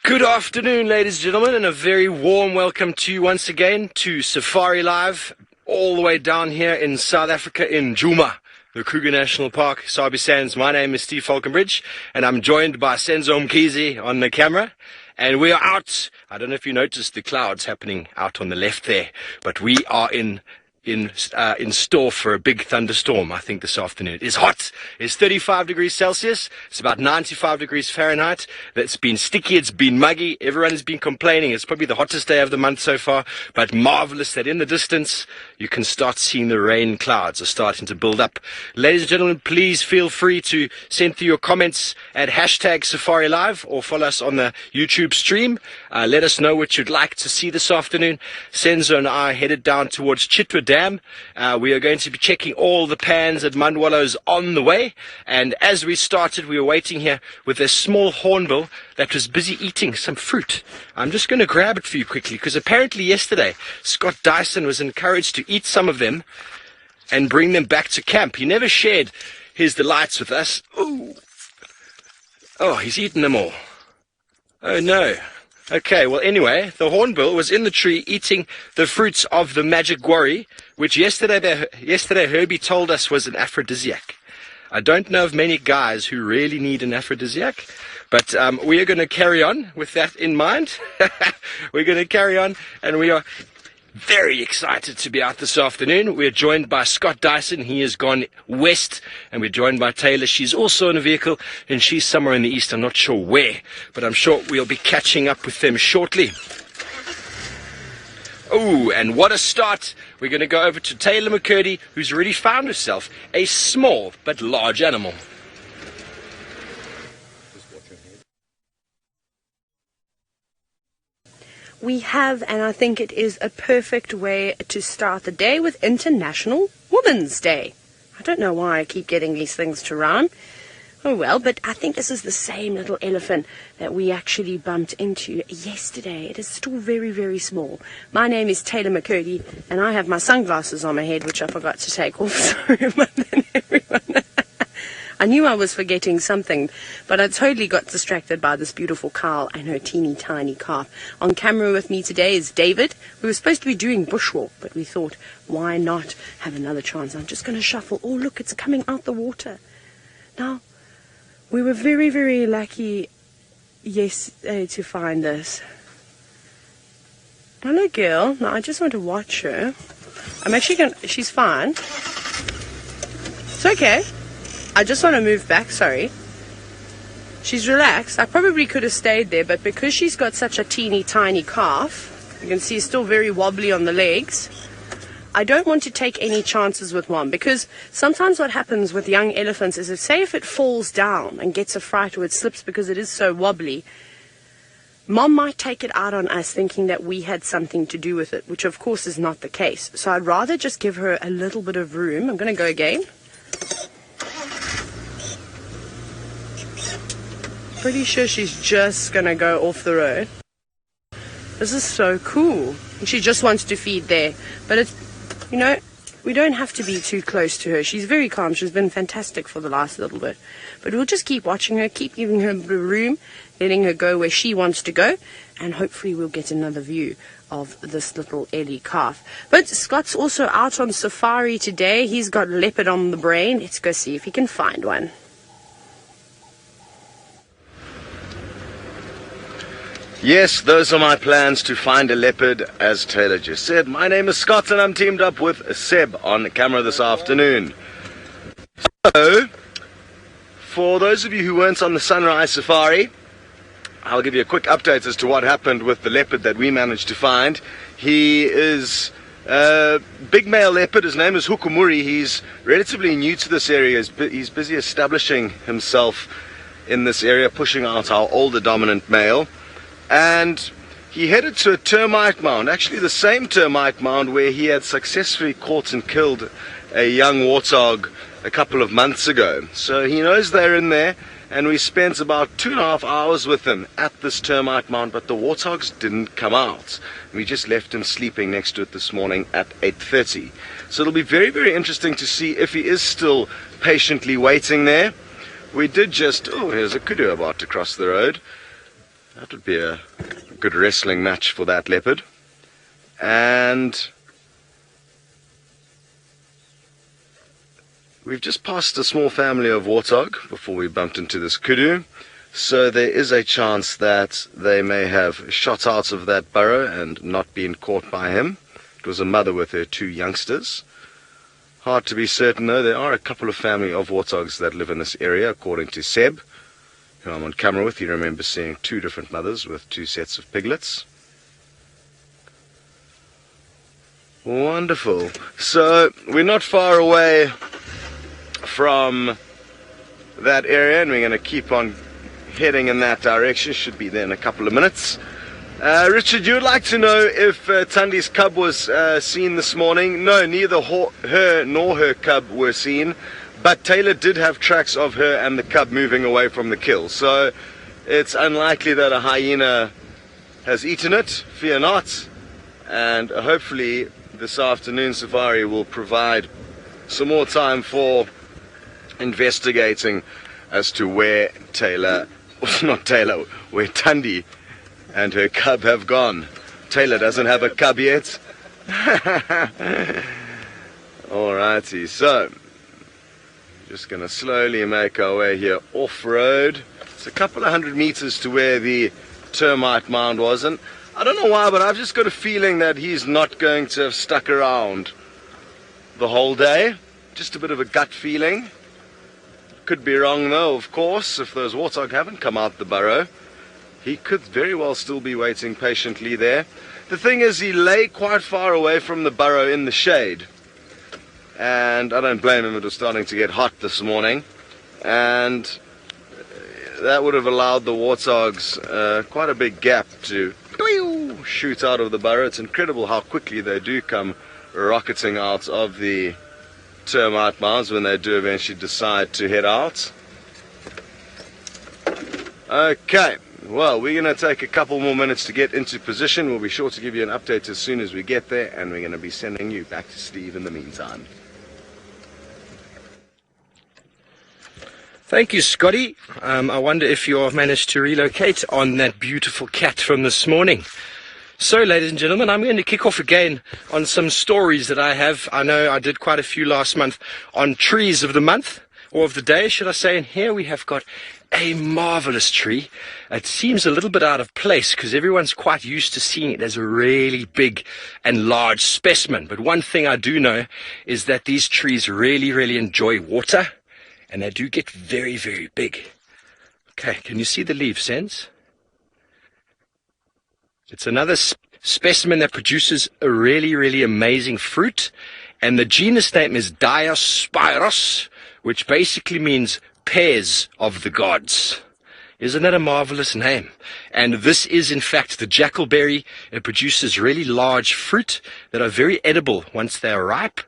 Good afternoon, ladies and gentlemen, and a very warm welcome to you once again to Safari Live, all the way down here in South Africa in Djuma, the Kruger National Park, Sabi Sands. My name is Steve Falconbridge, and I'm joined by Senzo Mkhize on the camera. And we are out. I don't know if you noticed the clouds happening out on the left there, but we are in store for a big thunderstorm, I think, this afternoon. It's hot. It's 35 degrees Celsius. It's about 95 degrees Fahrenheit. It's been sticky. It's been muggy. Everyone has been complaining. It's probably the hottest day of the month so far, but marvelous that in the distance you can start seeing the rain clouds are starting to build up. Ladies and gentlemen, please feel free to send through your comments at hashtag Safari Live or follow us on the YouTube stream. Let us know what you'd like to see this afternoon. Senzo and I headed down towards Chitwa Dam. We are going to be checking all the pans and mudwallows on the way, and as we started we were waiting here with a small hornbill that was busy eating some fruit. I'm just going to grab it for you quickly, because apparently yesterday Scott Dyson was encouraged to eat some of them and bring them back to camp. He never shared his delights with us. Ooh. Oh, he's eaten them all. Oh no. Okay, well anyway, the hornbill was in the tree eating the fruits of the magic guarri, which yesterday Herbie told us was an aphrodisiac. I don't know of many guys who really need an aphrodisiac, but we are going to carry on with that in mind. We're going to carry on, and we are very excited to be out this afternoon. We're joined by Scott Dyson. He has gone west, and we're joined by Taylor. She's also in a vehicle, and she's somewhere in the east. I'm not sure where, but I'm sure we'll be catching up with them shortly. Oh, and what a start. We're going to go over to Taylor McCurdy, who's already found herself a small but large animal. We have, and I think it is a perfect way to start the day, with International Women's Day. I don't know why I keep getting these things to rhyme. Oh well, but I think this is the same little elephant that we actually bumped into yesterday. It is still very, very small. My name is Taylor McCurdy, and I have my sunglasses on my head, which I forgot to take off. Sorry about that, everyone. I knew I was forgetting something, but I totally got distracted by this beautiful cow and her teeny tiny calf. On camera with me today is David. We were supposed to be doing bushwalk, but we thought, why not have another chance? I'm just going to shuffle. Oh, look, it's coming out the water. Now, we were very, very lucky yesterday to find this. Hello, girl. Now, I just want to watch her. I'm actually going to... She's fine. It's okay. I just want to move back, sorry. She's relaxed. I probably could have stayed there, but because she's got such a teeny tiny calf, you can see it's still very wobbly on the legs, I don't want to take any chances with one, because sometimes what happens with young elephants is, if it falls down and gets a fright or it slips because it is so wobbly, Mom might take it out on us thinking that we had something to do with it, which of course is not the case. So I'd rather just give her a little bit of room. I'm going to go again. Pretty sure she's just gonna go off the road. This is so cool. And she just wants to feed there. But it's, you know, we don't have to be too close to her. She's very calm. She's been fantastic for the last little bit. But we'll just keep watching her, keep giving her the room, letting her go where she wants to go, and hopefully we'll get another view of this little Ellie calf. But Scott's also out on safari today. He's got leopard on the brain. Let's go see if he can find one. Yes, those are my plans to find a leopard, as Taylor just said. My name is Scott, and I'm teamed up with Seb on camera this afternoon. So, for those of you who weren't on the sunrise safari, I'll give you a quick update as to what happened with the leopard that we managed to find. He is a big male leopard. His name is Hukumuri. He's relatively new to this area. He's busy establishing himself in this area, pushing out our older dominant male. And he headed to a termite mound, actually the same termite mound where he had successfully caught and killed a young warthog a couple of months ago. So he knows they're in there, and we spent about 2.5 hours with him at this termite mound, but the warthogs didn't come out. We just left him sleeping next to it this morning at 8:30. So it'll be very, very interesting to see if he is still patiently waiting there. We did just... Oh, here's a kudu about to cross the road. That would be a good wrestling match for that leopard. And we've just passed a small family of warthog before we bumped into this kudu. So there is a chance that they may have shot out of that burrow and not been caught by him. It was a mother with her 2 youngsters. Hard to be certain though. There are a couple of family of warthogs that live in this area, according to Seb, who I'm on camera with. You remember seeing 2 different mothers with 2 sets of piglets. Wonderful. So we're not far away from that area, and we're going to keep on heading in that direction. Should be there in a couple of minutes. Richard, you would like to know if Tandi's cub was seen this morning? No, neither her nor her cub were seen, but Taylor did have tracks of her and the cub moving away from the kill. So it's unlikely that a hyena has eaten it, fear not, and hopefully this afternoon safari will provide some more time for investigating as to where where Tandi and her cub have gone. Taylor doesn't have a cub yet. Alrighty, so just gonna slowly make our way here off-road. It's a couple of 100 meters to where the termite mound was, and I don't know why, but I've just got a feeling that he's not going to have stuck around the whole day. Just a bit of a gut feeling. Could be wrong though, of course. If those warthog haven't come out the burrow, he could very well still be waiting patiently there. The thing is, he lay quite far away from the burrow in the shade, and I don't blame him. It was starting to get hot this morning, and that would have allowed the warthogs quite a big gap to shoot out of the burrow. It's incredible how quickly they do come rocketing out of the termite mounds when they do eventually decide to head out. Okay, well, we're going to take a couple more minutes to get into position. We'll be sure to give you an update as soon as we get there, and we're going to be sending you back to Steve in the meantime. Thank you, Scotty. I wonder if you've managed to relocate on that beautiful cat from this morning. So, ladies and gentlemen, I'm going to kick off again on some stories that I have. I know I did quite a few last month on trees of the month, or of the day, should I say. And here we have got a marvelous tree. It seems a little bit out of place because everyone's quite used to seeing it as a really big and large specimen. But one thing I do know is that these trees really, really enjoy water, and they do get very, very big. Okay, can you see the leaf, Sense? It's another specimen that produces a really, really amazing fruit, and the genus name is Diospyros, which basically means pears of the gods. Isn't that a marvelous name? And this is in fact the jackalberry. It produces really large fruit that are very edible once they are ripe,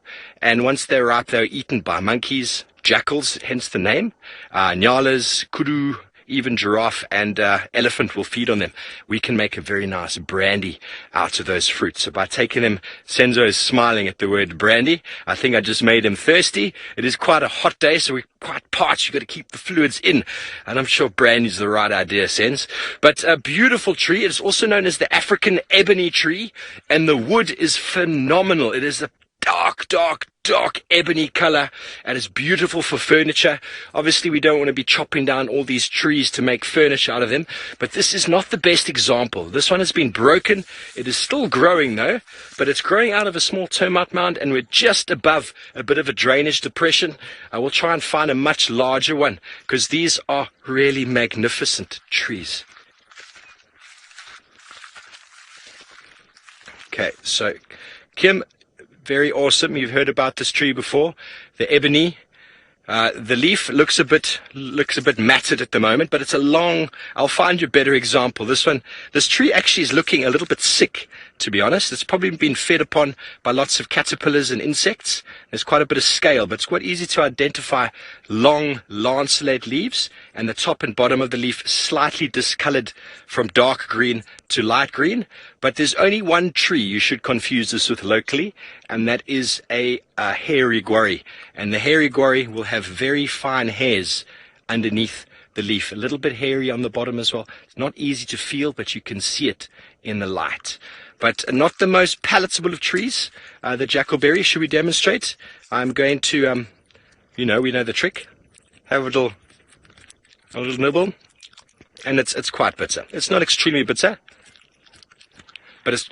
and once they're ripe they are eaten by monkeys, jackals, hence the name, nyalas, kudu, even giraffe and elephant will feed on them. We can make a very nice brandy out of those fruits. So by taking them, Senzo is smiling at the word brandy. I think I just made him thirsty. It is quite a hot day, so we're quite parched. You've got to keep the fluids in. And I'm sure brandy's the right idea, Sense. But a beautiful tree. It is also known as the African ebony tree. And the wood is phenomenal. It is a dark ebony color, and it's beautiful for furniture. Obviously we don't want to be chopping down all these trees to make furniture out of them, but this is not the best example. This one has been broken. It is still growing though, but it's growing out of a small termite mound, and we're just above a bit of a drainage depression. I will try and find a much larger one because these are really magnificent trees. Okay, so Kim, very awesome. You've heard about this tree before, the ebony. The leaf looks a bit matted at the moment, but it's a long. I'll find you a better example. This tree actually is looking a little bit sick, to be honest. It's probably been fed upon by lots of caterpillars and insects. There's quite a bit of scale, but it's quite easy to identify long lanceolate leaves, and the top and bottom of the leaf slightly discolored from dark green to light green. But there's only one tree you should confuse this with locally, and that is a hairy guarri. And the hairy guarri will have very fine hairs underneath the leaf. A little bit hairy on the bottom as well. It's not easy to feel, but you can see it in the light. But not the most palatable of trees, the jackalberry. Should we demonstrate? I'm going to, we know the trick. Have a little nibble. And it's quite bitter. It's not extremely bitter, but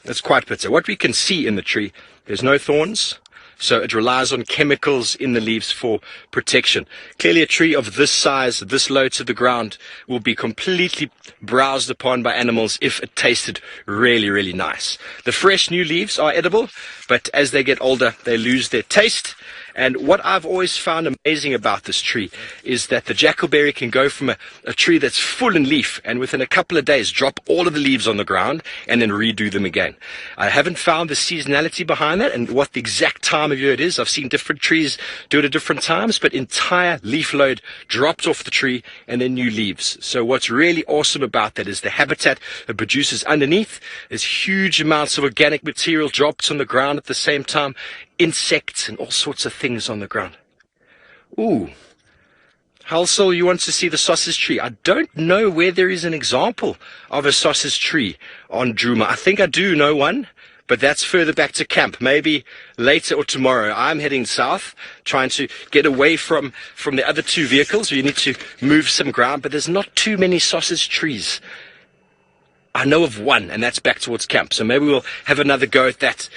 it's quite bitter. What we can see in the tree, there's no thorns, so it relies on chemicals in the leaves for protection. Clearly a tree of this size, this low to the ground, will be completely browsed upon by animals if it tasted really, really nice. The fresh new leaves are edible, but as they get older, they lose their taste. And what I've always found amazing about this tree is that the jackalberry can go from a tree that's full in leaf and within a couple of days drop all of the leaves on the ground and then redo them again. I haven't found the seasonality behind that and what the exact time of year it is. I've seen different trees do it at different times, but entire leaf load dropped off the tree and then new leaves. So what's really awesome about that is the habitat it produces underneath. There's huge amounts of organic material dropped on the ground at the same time. Insects and all sorts of things on the ground. Ooh. Halsel, you want to see the sausage tree? I don't know where there is an example of a sausage tree on Djuma. I think I do know one, but that's further back to camp. Maybe later or tomorrow. I'm heading south, trying to get away from the other two vehicles. You need to move some ground, but there's not too many sausage trees. I know of one, and that's back towards camp. So maybe we'll have another go at that.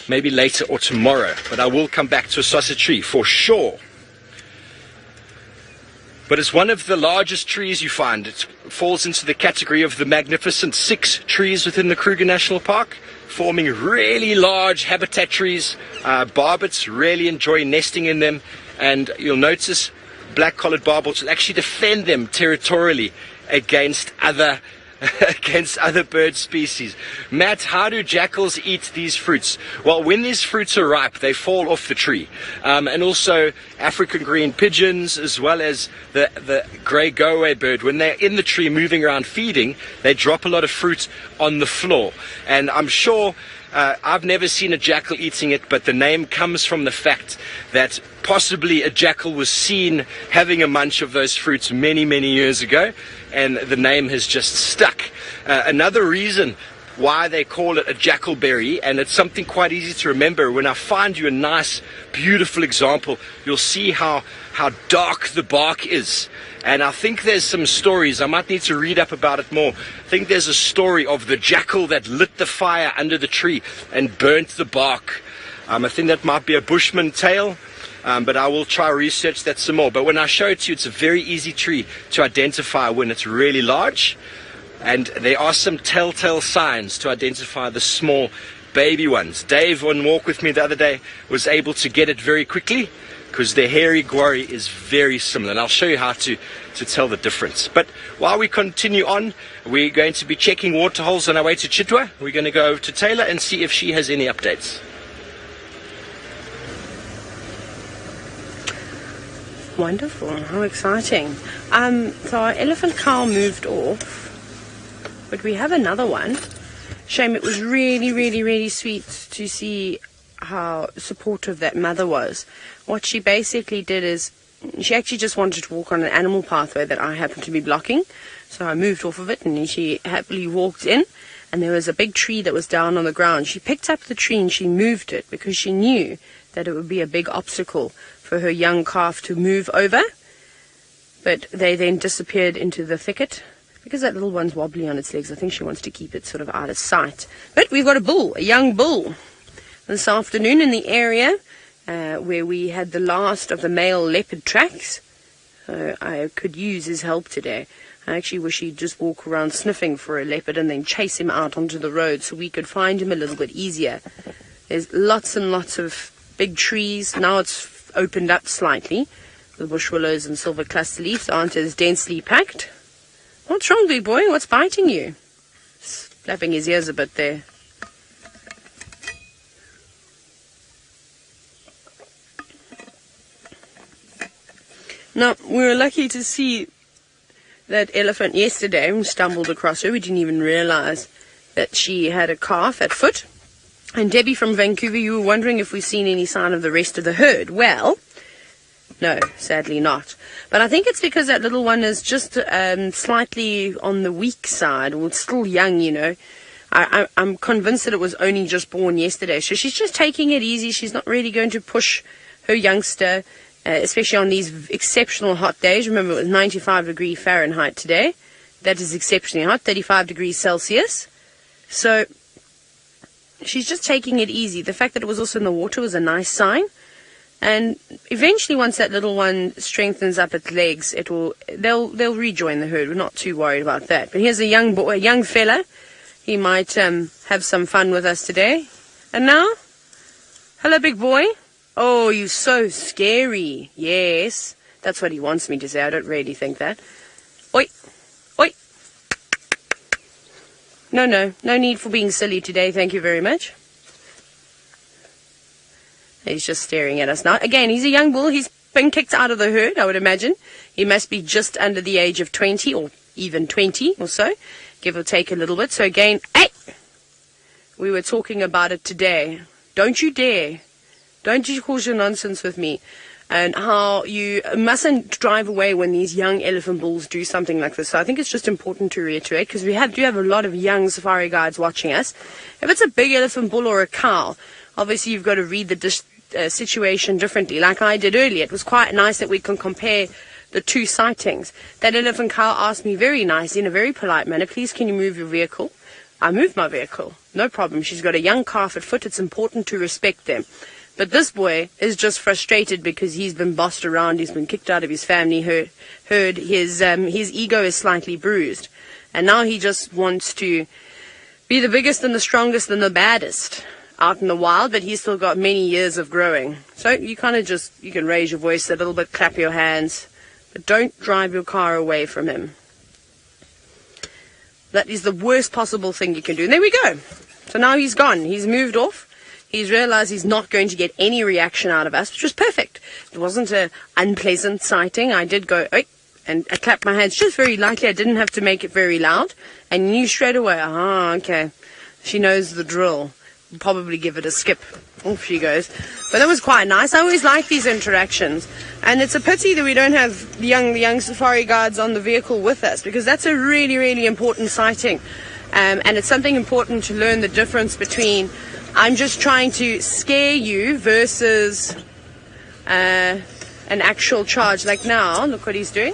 Maybe later or tomorrow, but I will come back to a sausage tree for sure. But it's one of the largest trees you find. It falls into the category of the magnificent 6 trees within the Kruger National Park, forming really large habitat trees. Barbets really enjoy nesting in them, and you'll notice black-collared barbets will actually defend them territorially against other bird species. Matt, how do jackals eat these fruits? Well, when these fruits are ripe, they fall off the tree. And also African green pigeons, as well as the grey go-away bird, when they're in the tree moving around feeding, they drop a lot of fruit on the floor. And I'm sure I've never seen a jackal eating it, but the name comes from the fact that possibly a jackal was seen having a munch of those fruits many, many years ago, and the name has just stuck. Another reason why they call it a jackalberry, and it's something quite easy to remember. When I find you a nice, beautiful example, you'll see how dark the bark is. And I think there's some stories, I might need to read up about it more. I think there's a story of the jackal that lit the fire under the tree and burnt the bark. I think that might be a Bushman tale, but I will try research that some more. But when I show it to you, it's a very easy tree to identify when it's really large. And there are some telltale signs to identify the small baby ones. Dave, on walk with me the other day, was able to get it very quickly because the hairy guarri is very similar. And I'll show you how to tell the difference. But while we continue on, we're going to be checking water holes on our way to Chitwa. We're going to go over to Taylor and see if she has any updates. Wonderful, how exciting. So our elephant cow moved off, but we have another one. Shame, it was really, really, really sweet to see how supportive that mother was. What she basically did is, she actually just wanted to walk on an animal pathway that I happened to be blocking. So I moved off of it and she happily walked in, and there was a big tree that was down on the ground. She picked up the tree and she moved it because she knew that it would be a big obstacle for her young calf to move over. But they then disappeared into the thicket. Because that little one's wobbly on its legs, I think she wants to keep it sort of out of sight. But we've got a bull, a young bull, this afternoon in the area where we had the last of the male leopard tracks. So I could use his help today. I actually wish he'd just walk around sniffing for a leopard and then chase him out onto the road so we could find him a little bit easier. There's lots and lots of big trees. Now it's opened up slightly. The bush willows and silver cluster leaves aren't as densely packed. What's wrong, big boy? What's biting you? Flapping his ears a bit there. Now, we were lucky to see that elephant yesterday. We stumbled across her. We didn't even realize that she had a calf at foot. And Debbie from Vancouver, you were wondering if we've seen any sign of the rest of the herd. Well, No, sadly not. But I think it's because that little one is just slightly on the weak side, or it's still young, you know. I'm convinced that it was only just born yesterday. So she's just taking it easy. She's not really going to push her youngster, especially on these exceptional hot days. Remember, it was 95 degrees Fahrenheit today. That is exceptionally hot, 35 degrees Celsius. So she's just taking it easy. The fact that it was also in the water was a nice sign. And eventually, once that little one strengthens up its legs, they'll rejoin the herd. We're not too worried about that. But here's a young boy, a young fella. He might have some fun with us today. And now, hello, big boy. Oh, you're so scary. Yes, that's what he wants me to say. I don't really think that. Oi, oi. No need for being silly today. Thank you very much. He's just staring at us now. Again, he's a young bull. He's been kicked out of the herd, I would imagine. He must be just under the age of 20 or even 20 or so, give or take a little bit. So again, hey, we were talking about it today. Don't you dare. Don't you cause your nonsense with me. And how you mustn't drive away when these young elephant bulls do something like this. So I think it's just important to reiterate, because we do have a lot of young safari guides watching us. If it's a big elephant bull or a cow, obviously you've got to read the situation differently, like I did earlier. It was quite nice that we can compare the two sightings. That elephant cow asked me very nicely, in a very polite manner, please can you move your vehicle? I moved my vehicle, no problem. She's got a young calf at foot. It's important to respect them. But this boy is just frustrated because he's been bossed around. He's been kicked out of his family herd. His ego is slightly bruised, and now he just wants to be the biggest and the strongest and the baddest out in the wild, but he's still got many years of growing. So you kind of you can raise your voice a little bit, clap your hands, but don't drive your car away from him. That is the worst possible thing you can do. And there we go. So now he's gone. He's moved off. He's realized he's not going to get any reaction out of us, which was perfect. It wasn't an unpleasant sighting. I did go, oi, and I clapped my hands just very lightly. I didn't have to make it very loud. And knew straight away, okay, she knows the drill. Probably give it a skip. Off she goes. But that was quite nice. I always like these interactions. And it's a pity that we don't have the young safari guides on the vehicle with us, because that's a really, really important sighting. And it's something important to learn the difference between I'm just trying to scare you versus an actual charge. Like now, look what he's doing.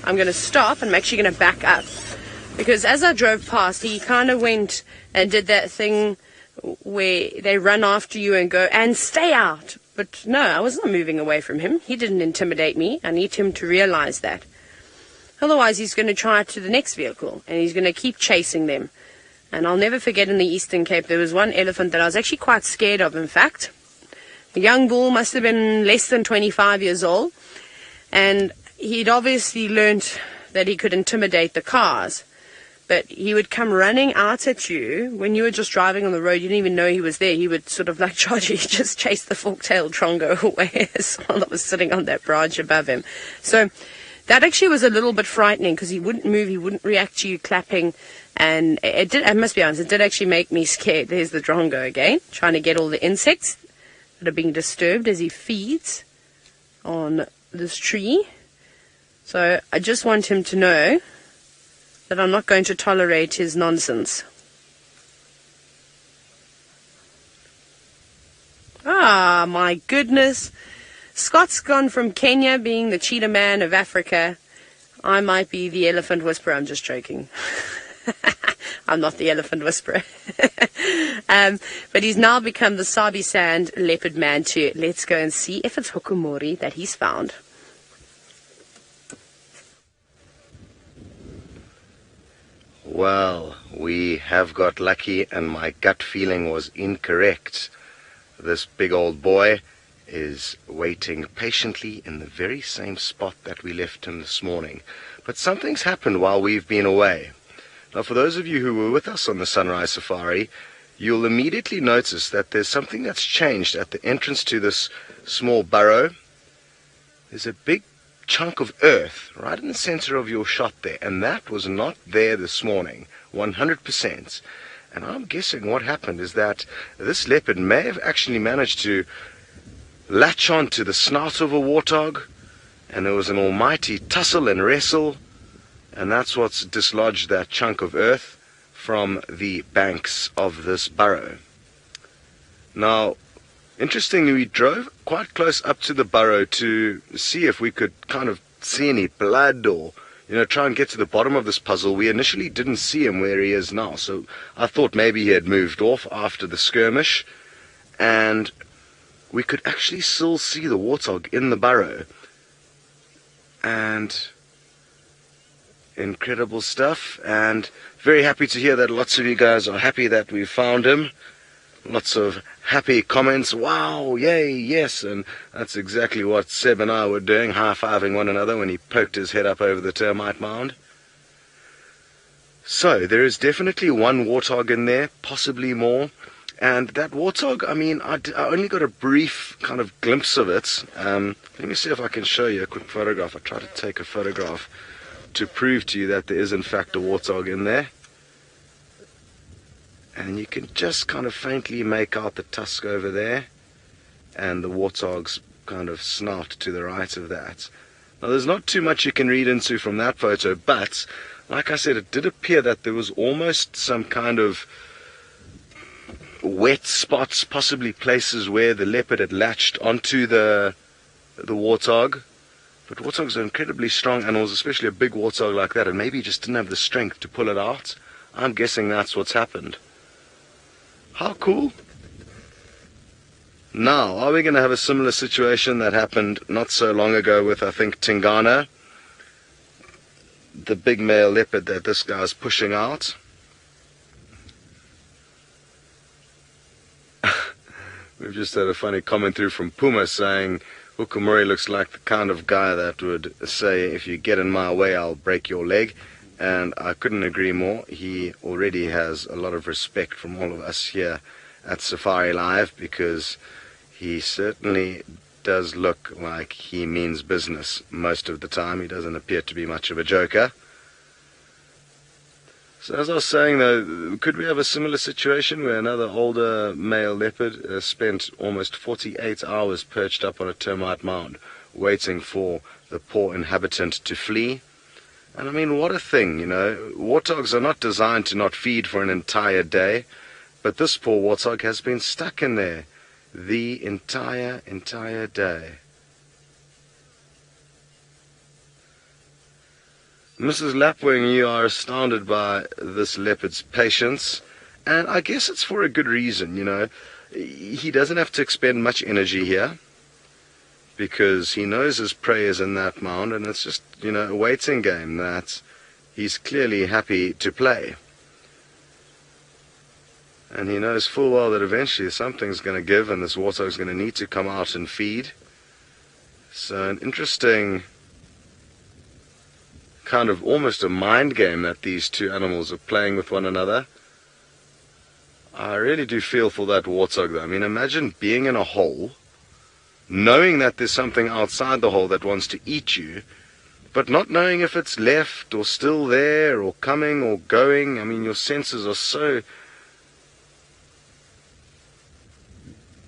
I'm going to stop and I'm actually going to back up. Because as I drove past, he kind of went and did that thing where they run after you and go, and stay out. But no, I was not moving away from him. He didn't intimidate me. I need him to realize that. Otherwise, he's going to try it to the next vehicle, and he's going to keep chasing them. And I'll never forget, in the Eastern Cape, there was one elephant that I was actually quite scared of, in fact. The young bull must have been less than 25 years old, and he'd obviously learnt that he could intimidate the cars. But he would come running out at you when you were just driving on the road. You didn't even know he was there. He would sort of like charge you. He just chased the fork-tailed trongo away as well that was sitting on that branch above him. So that actually was a little bit frightening, because he wouldn't move. He wouldn't react to you clapping. And I must be honest, it did actually make me scared. There's the drongo again, trying to get all the insects that are being disturbed as he feeds on this tree. So I just want him to know that I'm not going to tolerate his nonsense. Ah, my goodness. Scott's gone from Kenya being the cheetah man of Africa. I might be the elephant whisperer. I'm just joking. I'm not the elephant whisperer. But he's now become the Sabi sand leopard man too. Let's go and see if it's Hukumuri that he's found. Well, we have got lucky, and my gut feeling was incorrect. This big old boy is waiting patiently in the very same spot that we left him this morning. But something's happened while we've been away. Now, for those of you who were with us on the Sunrise Safari, you'll immediately notice that there's something that's changed at the entrance to this small burrow. There's a big chunk of earth right in the center of your shot there, and that was not there this morning, 100%. And I'm guessing what happened is that this leopard may have actually managed to latch on to the snout of a warthog, and there was an almighty tussle and wrestle, and that's what's dislodged that chunk of earth from the banks of this burrow. Now, interestingly, we drove quite close up to the burrow to see if we could kind of see any blood or, try and get to the bottom of this puzzle. We initially didn't see him where he is now, so I thought maybe he had moved off after the skirmish, and we could actually still see the warthog in the burrow. And incredible stuff, and very happy to hear that lots of you guys are happy that we found him. Lots of happy comments, wow, yay, yes, and that's exactly what Seb and I were doing, high-fiving one another when he poked his head up over the termite mound. So, there is definitely one warthog in there, possibly more, and that warthog, I only got a brief kind of glimpse of it. Let me see if I can show you a quick photograph. I tried to take a photograph to prove to you that there is in fact a warthog in there. And you can just kind of faintly make out the tusk over there, and the warthog's kind of snout to the right of that. Now, there's not too much you can read into from that photo, but like I said, it did appear that there was almost some kind of wet spots, possibly places where the leopard had latched onto the warthog. But warthogs are incredibly strong animals, especially a big warthog like that, and maybe he just didn't have the strength to pull it out. I'm guessing that's what's happened. How cool. Now, are we going to have a similar situation that happened not so long ago with, I think, Tingana, the big male leopard that this guy's pushing out? We've just had a funny comment through from Puma saying, Hukumuri looks like the kind of guy that would say, if you get in my way, I'll break your leg. And I couldn't agree more. He already has a lot of respect from all of us here at Safari Live, because he certainly does look like he means business most of the time. He doesn't appear to be much of a joker. So as I was saying, though, could we have a similar situation where another older male leopard spent almost 48 hours perched up on a termite mound, waiting for the poor inhabitant to flee? And what a thing, Warthogs are not designed to not feed for an entire day, but this poor warthog has been stuck in there the entire day. Mrs. Lapwing, you are astounded by this leopard's patience, and I guess it's for a good reason, He doesn't have to expend much energy here, because he knows his prey is in that mound, and it's just, a waiting game that he's clearly happy to play. And he knows full well that eventually something's going to give, and this warthog's going to need to come out and feed. So an interesting kind of almost a mind game that these two animals are playing with one another. I really do feel for that warthog, though. Imagine being in a hole, knowing that there's something outside the hole that wants to eat you, but not knowing if it's left or still there or coming or going. Your senses are so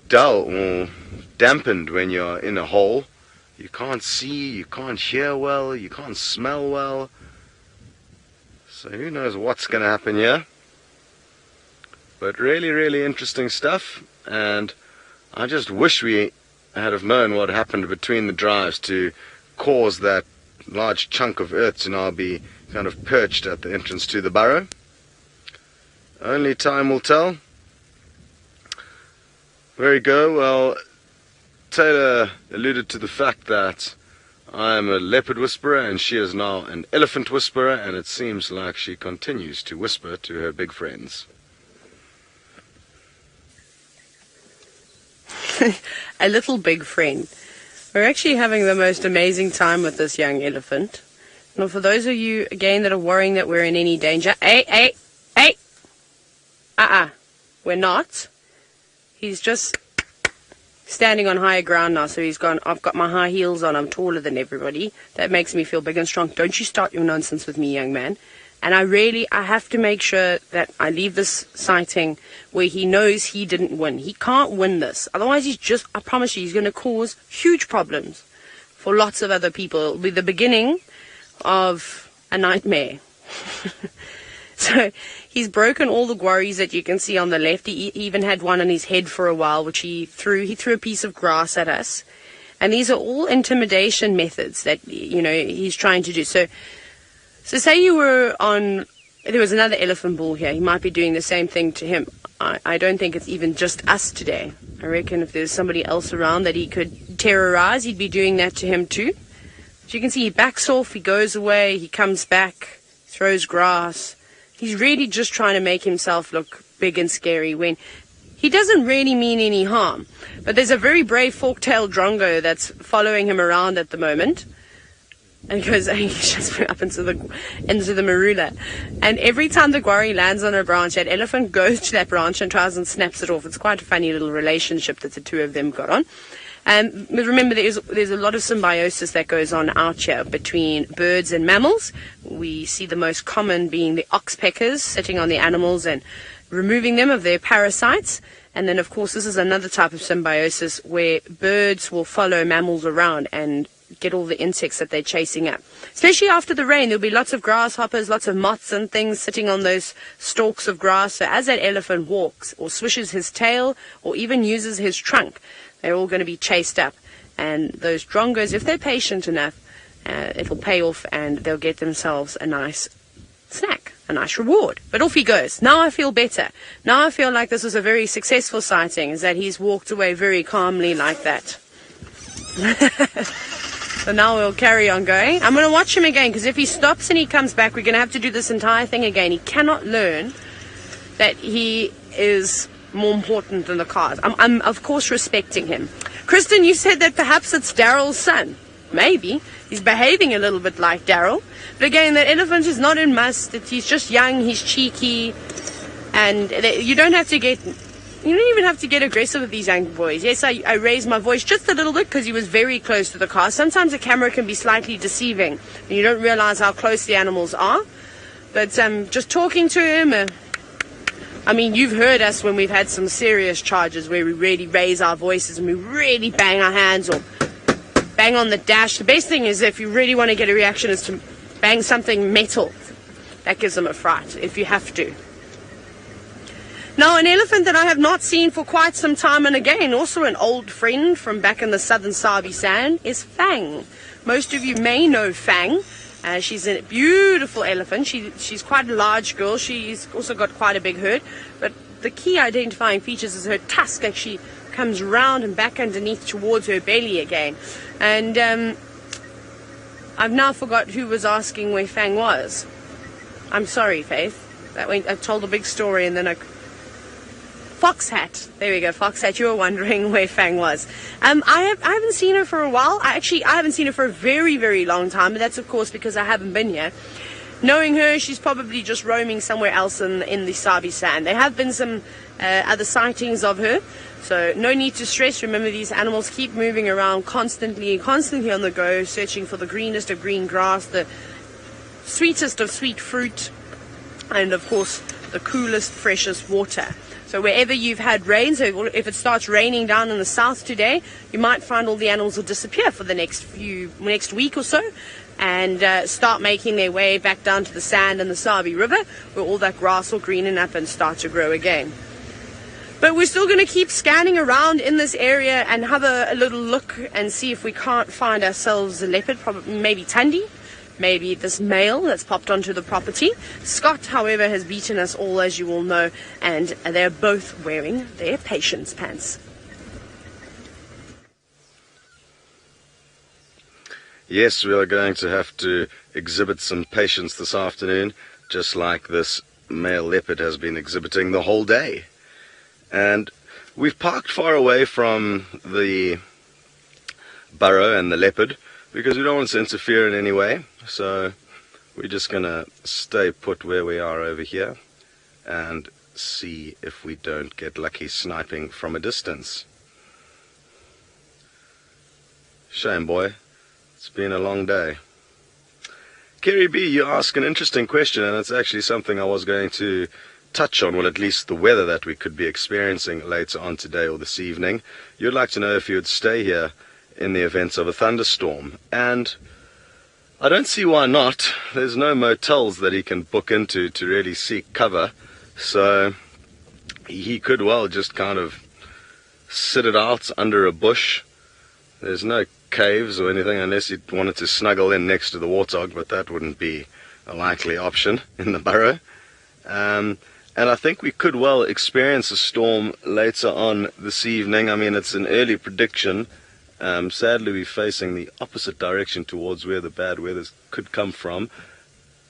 dull or dampened when you're in a hole. You can't see, you can't hear well, you can't smell well. So who knows what's going to happen here. But really, really interesting stuff, and I just wish we had have known what happened between the drives to cause that large chunk of earth to now be kind of perched at the entrance to the burrow. Only time will tell. There we go. Well, Taylor alluded to the fact that I am a leopard whisperer and she is now an elephant whisperer, and it seems like she continues to whisper to her big friends. A little big friend. We're actually having the most amazing time with this young elephant. Now, for those of you, again, that are worrying that we're in any danger, hey! We're not. He's just standing on higher ground now, so he's gone, I've got my high heels on, I'm taller than everybody. That makes me feel big and strong. Don't you start your nonsense with me, young man. And I have to make sure that I leave this sighting where he knows he didn't win. He can't win this. Otherwise, I promise you, he's going to cause huge problems for lots of other people. It'll be the beginning of a nightmare. So he's broken all the quarries that you can see on the left. He even had one on his head for a while, which he threw a piece of grass at us. And these are all intimidation methods that, he's trying to do. So say there was another elephant bull here. He might be doing the same thing to him. I don't think it's even just us today. I reckon if there's somebody else around that he could terrorize, he'd be doing that to him too. As you can see, he backs off, he goes away, he comes back, throws grass. He's really just trying to make himself look big and scary when he doesn't really mean any harm. But there's a very brave fork-tailed drongo that's following him around at the moment. And he goes, he just went up into the marula. And every time the quarry lands on a branch, that elephant goes to that branch and tries and snaps it off. It's quite a funny little relationship that the two of them got on. But remember, there's a lot of symbiosis that goes on out here between birds and mammals. We see the most common being the oxpeckers sitting on the animals and removing them of their parasites. And then, of course, this is another type of symbiosis where birds will follow mammals around and get all the insects that they're chasing up. Especially after the rain, there'll be lots of grasshoppers, lots of moths and things sitting on those stalks of grass. So as that elephant walks or swishes his tail or even uses his trunk, they're all going to be chased up. And those drongos, if they're patient enough, it'll pay off and they'll get themselves a nice snack, a nice reward. But off he goes. Now I feel better. Now I feel like this was a very successful sighting, is that he's walked away very calmly like that. So now we'll carry on going. I'm going to watch him again, because if he stops and he comes back, we're going to have to do this entire thing again. He cannot learn that he is more important than the cars. I'm of course respecting him. Kristen, you said that perhaps it's Daryl's son. Maybe. He's behaving a little bit like Daryl. But again, that elephant is not in must. He's just young, he's cheeky. And you don't even have to get aggressive with these young boys. Yes, I raised my voice just a little bit because he was very close to the car. Sometimes the camera can be slightly deceiving and you don't realize how close the animals are. But just talking to him, you've heard us when we've had some serious charges where we really raise our voices and we really bang our hands or bang on the dash. The best thing is, if you really want to get a reaction, is to bang something metal. That gives them a fright, if you have to. Now, an elephant that I have not seen for quite some time, and again, also an old friend from back in the southern Sabi Sand, is Fang. Most of you may know Fang. She's a beautiful elephant. She's quite a large girl. She's also got quite a big herd. But the key identifying features is her tusk. Actually comes round and back underneath towards her belly again. And I've now forgot who was asking where Fang was. I'm sorry, Faith. I told a big story and then Foxhat. There we go, Foxhat. You were wondering where Fang was. I haven't seen her for a while. I haven't seen her for a very, very long time. But that's, of course, because I haven't been here. Knowing her, she's probably just roaming somewhere else in the Sabi Sand. There have been some other sightings of her. So no need to stress. Remember, these animals keep moving around constantly on the go, searching for the greenest of green grass, the sweetest of sweet fruit, and, of course, the coolest, freshest water. So wherever you've had rain, so if it starts raining down in the south today, you might find all the animals will disappear for the next week or so, and start making their way back down to the sand in the Sabi River, where all that grass will green up and start to grow again. But we're still going to keep scanning around in this area and have a little look and see if we can't find ourselves a leopard, probably maybe Tundi. Maybe this male that's popped onto the property. Scott, however, has beaten us all, as you all know, and they're both wearing their patience pants. Yes, we are going to have to exhibit some patience this afternoon, just like this male leopard has been exhibiting the whole day. And we've parked far away from the burrow and the leopard, because we don't want to interfere in any way. So we're just going to stay put where we are over here and see if we don't get lucky sniping from a distance. Shame, boy. It's been a long day. Kerry B, you ask an interesting question, and it's actually something I was going to touch on, well, at least the weather that we could be experiencing later on today or this evening. You'd like to know if you would stay here in the event of a thunderstorm. And I don't see why not. There's no motels that he can book into to really seek cover, so he could well just kind of sit it out under a bush. There's no caves or anything unless he wanted to snuggle in next to the warthog, but that wouldn't be a likely option in the burrow. And I think we could well experience a storm later on this evening. I mean, it's an early prediction. Sadly, we're facing the opposite direction towards where the bad weather could come from,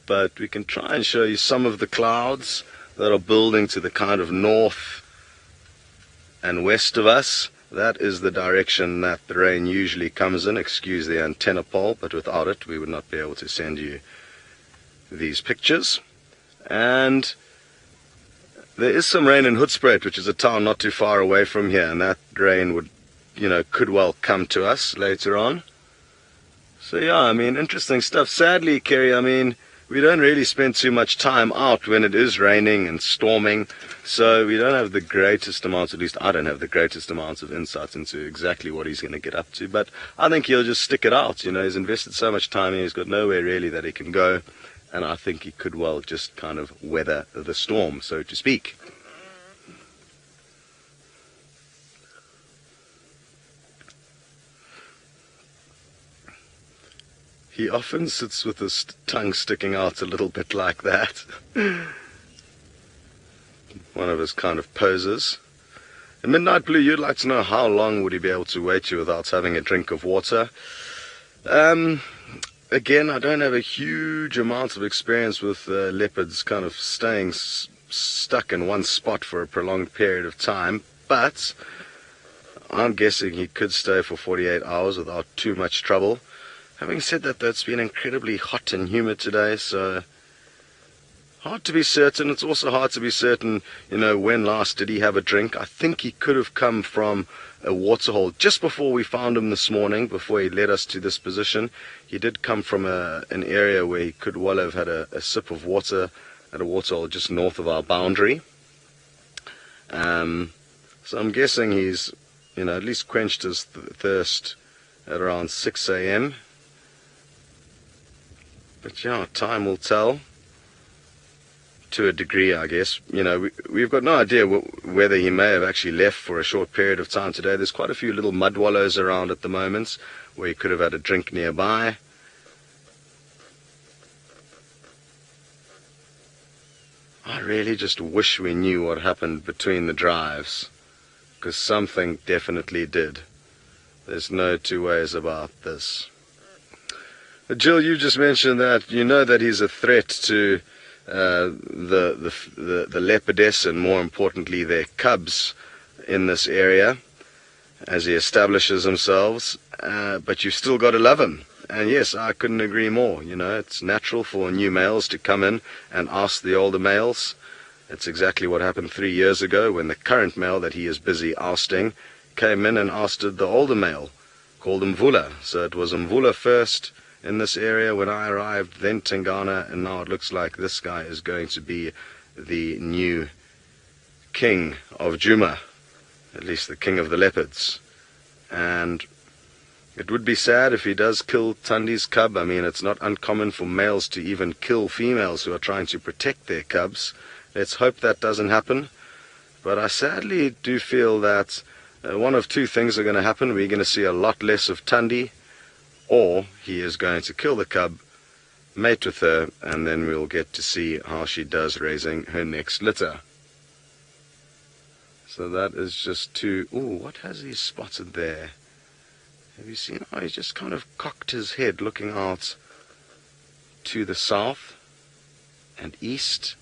but we can try and show you some of the clouds that are building to the kind of north and west of us. That is the direction that the rain usually comes in. Excuse the antenna pole, but without it we would not be able to send you these pictures. And there is some rain in Hoedspruit, which is a town not too far away from here, and that rain would, could well come to us later on. So yeah, I mean, interesting stuff. Sadly, Kerry, I mean, we don't really spend too much time out when it is raining and storming, so we don't have the greatest amounts, at least I don't have the greatest amounts of insight into exactly what he's going to get up to, but I think he'll just stick it out. He's invested so much time here, he's got nowhere really that he can go, and I think he could well just kind of weather the storm, so to speak. He often sits with his tongue sticking out a little bit like that. One of his kind of poses. In Midnight Blue, you'd like to know how long would he be able to wait you without having a drink of water? Again, I don't have a huge amount of experience with leopards kind of staying stuck in one spot for a prolonged period of time, but I'm guessing he could stay for 48 hours without too much trouble. Having said that, though, it's been incredibly hot and humid today, so hard to be certain. It's also hard to be certain, when last did he have a drink. I think he could have come from a waterhole just before we found him this morning, before he led us to this position. He did come from an area where he could well have had a sip of water at a waterhole just north of our boundary. So I'm guessing he's, at least quenched his thirst at around 6 a.m. But yeah, time will tell, to a degree, I guess. We've got no idea whether he may have actually left for a short period of time today. There's quite a few little mud wallows around at the moment where he could have had a drink nearby. I really just wish we knew what happened between the drives, because something definitely did. There's no two ways about this. Jill, you just mentioned that that he's a threat to the leopardess and, more importantly, their cubs in this area as he establishes himself. But you've still got to love him. And yes, I couldn't agree more. It's natural for new males to come in and oust the older males. It's exactly what happened 3 years ago when the current male that he is busy ousting came in and ousted the older male, called Mvula. So it was Mvula first in this area when I arrived, then Tingana, and now it looks like this guy is going to be the new king of Djuma, at least the king of the leopards. And it would be sad if he does kill Tundi's cub. I mean, it's not uncommon for males to even kill females who are trying to protect their cubs. Let's hope that doesn't happen. But I sadly do feel that one of two things are going to happen. We're going to see a lot less of Tundi, or he is going to kill the cub, mate with her, and then we'll get to see how she does raising her next litter. So that is just two. Ooh, what has he spotted there? Have you seen? Oh, he's just kind of cocked his head looking out to the south and east.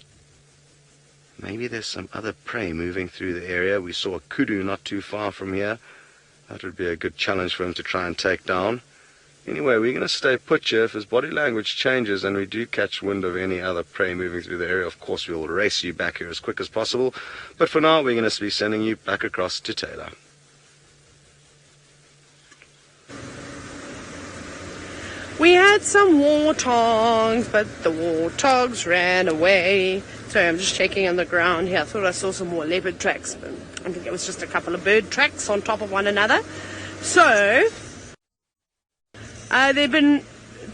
Maybe there's some other prey moving through the area. We saw a kudu not too far from here. That would be a good challenge for him to try and take down. Anyway, we're going to stay put here. If his body language changes and we do catch wind of any other prey moving through the area, of course we will race you back here as quick as possible. But for now, we're going to be sending you back across to Taylor. We had some warthogs, but the warthogs ran away. Sorry, I'm just checking on the ground here. I thought I saw some more leopard tracks, but I think it was just a couple of bird tracks on top of one another. So There have been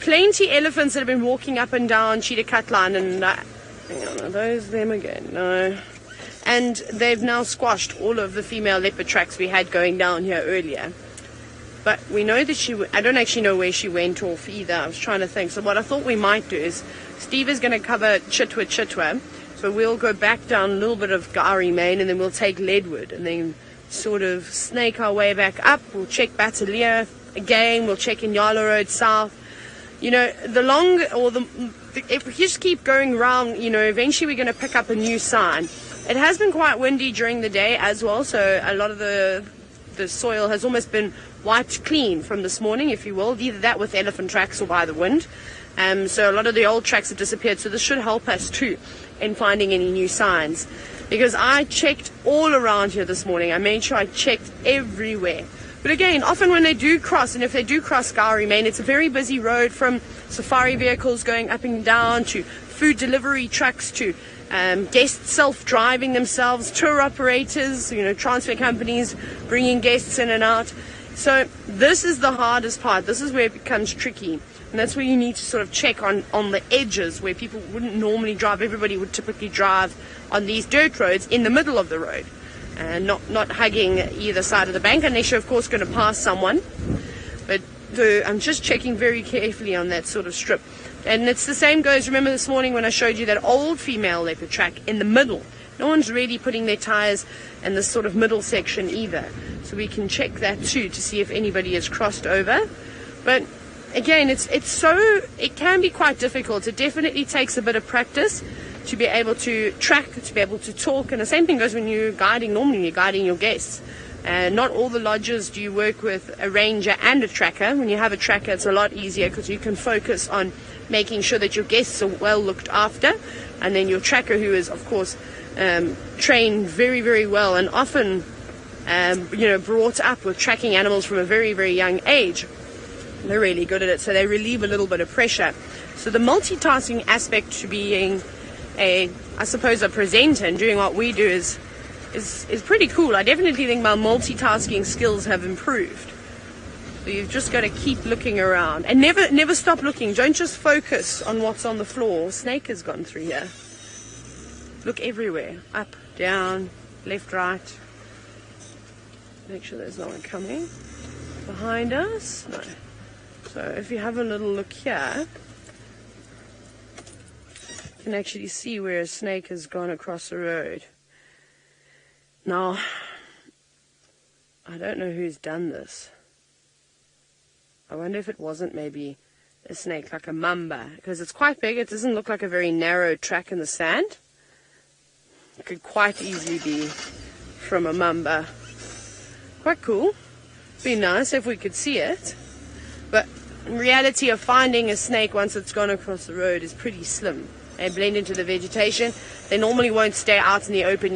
plenty elephants that have been walking up and down Chitwa line, and hang on, are those them again? No. And they've now squashed all of the female leopard tracks we had going down here earlier. But we know that I don't actually know where she went off either. I was trying to think. So what I thought we might do is, Steve is going to cover Chitwa. So we'll go back down a little bit of Gari Main, and then we'll take Leadwood, and then sort of snake our way back up. We'll check Batalia again. We'll check in Yala Road South. You know, if we just keep going round, you know, eventually we're going to pick up a new sign. It has been quite windy during the day as well, so a lot of the soil has almost been wiped clean from this morning, if you will, either that with elephant tracks or by the wind. So a lot of the old tracks have disappeared, so this should help us too in finding any new signs. Because I checked all around here this morning. I made sure I checked everywhere. But again, often when they do cross, and if they do cross Gari Main, it's a very busy road, from safari vehicles going up and down to food delivery trucks to guests self-driving themselves, tour operators, you know, transfer companies bringing guests in and out. So this is the hardest part. This is where it becomes tricky. And that's where you need to sort of check on the edges where people wouldn't normally drive. Everybody would typically drive on these dirt roads in the middle of the road, and not hugging either side of the bank, unless you're of course going to pass someone. But I'm just checking very carefully on that sort of strip. And it's the same goes, remember this morning when I showed you that old female leopard track in the middle. No one's really putting their tires in this sort of middle section either. So we can check that too to see if anybody has crossed over. But again, it can be quite difficult. It definitely takes a bit of practice to be able to track, to be able to talk. And the same thing goes when you're guiding, normally you're guiding your guests. Not all the lodges do you work with a ranger and a tracker. When you have a tracker, it's a lot easier because you can focus on making sure that your guests are well looked after. And then your tracker, who is, of course, trained very, very well and often, brought up with tracking animals from a very, very young age. They're really good at it, so they relieve a little bit of pressure. So the multitasking aspect to being a presenter and doing what we do is pretty cool. I definitely think my multitasking skills have improved. So you've just got to keep looking around and never stop looking. Don't just focus on what's on the floor. Snake has gone through here. Look everywhere. Up, down, left, right. Make sure there's no one coming behind us. No. So if you have a little look here, you can actually see where a snake has gone across the road. Now, I don't know who's done this. I wonder if it wasn't maybe a snake like a mamba, because it's quite big. It doesn't look like a very narrow track in the sand. It could quite easily be from a mamba. Quite cool. Be nice if we could see it. But in reality of finding a snake once it's gone across the road is pretty slim. They blend into the vegetation. They normally won't stay out in the open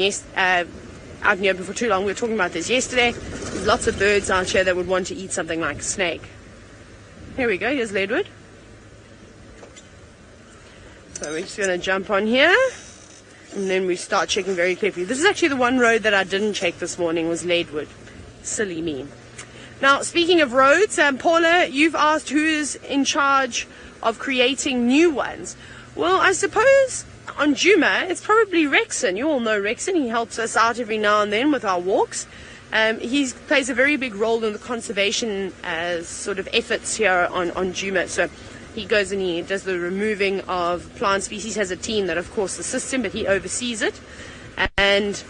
for too long. We were talking about this yesterday. There's lots of birds out here that would want to eat something like a snake. Here we go. Here's Leadwood. So we're just going to jump on here. And then we start checking very carefully. This is actually the one road that I didn't check this morning, was Leadwood. Silly me. Now, speaking of roads, Paula, you've asked who is in charge of creating new ones. Well, I suppose on Djuma, it's probably Rexon. You all know Rexon. He helps us out every now and then with our walks. He plays a very big role in the conservation sort of efforts here on Djuma. So he goes and he does the removing of plant species, has a team that, of course, assists him, but he oversees it. And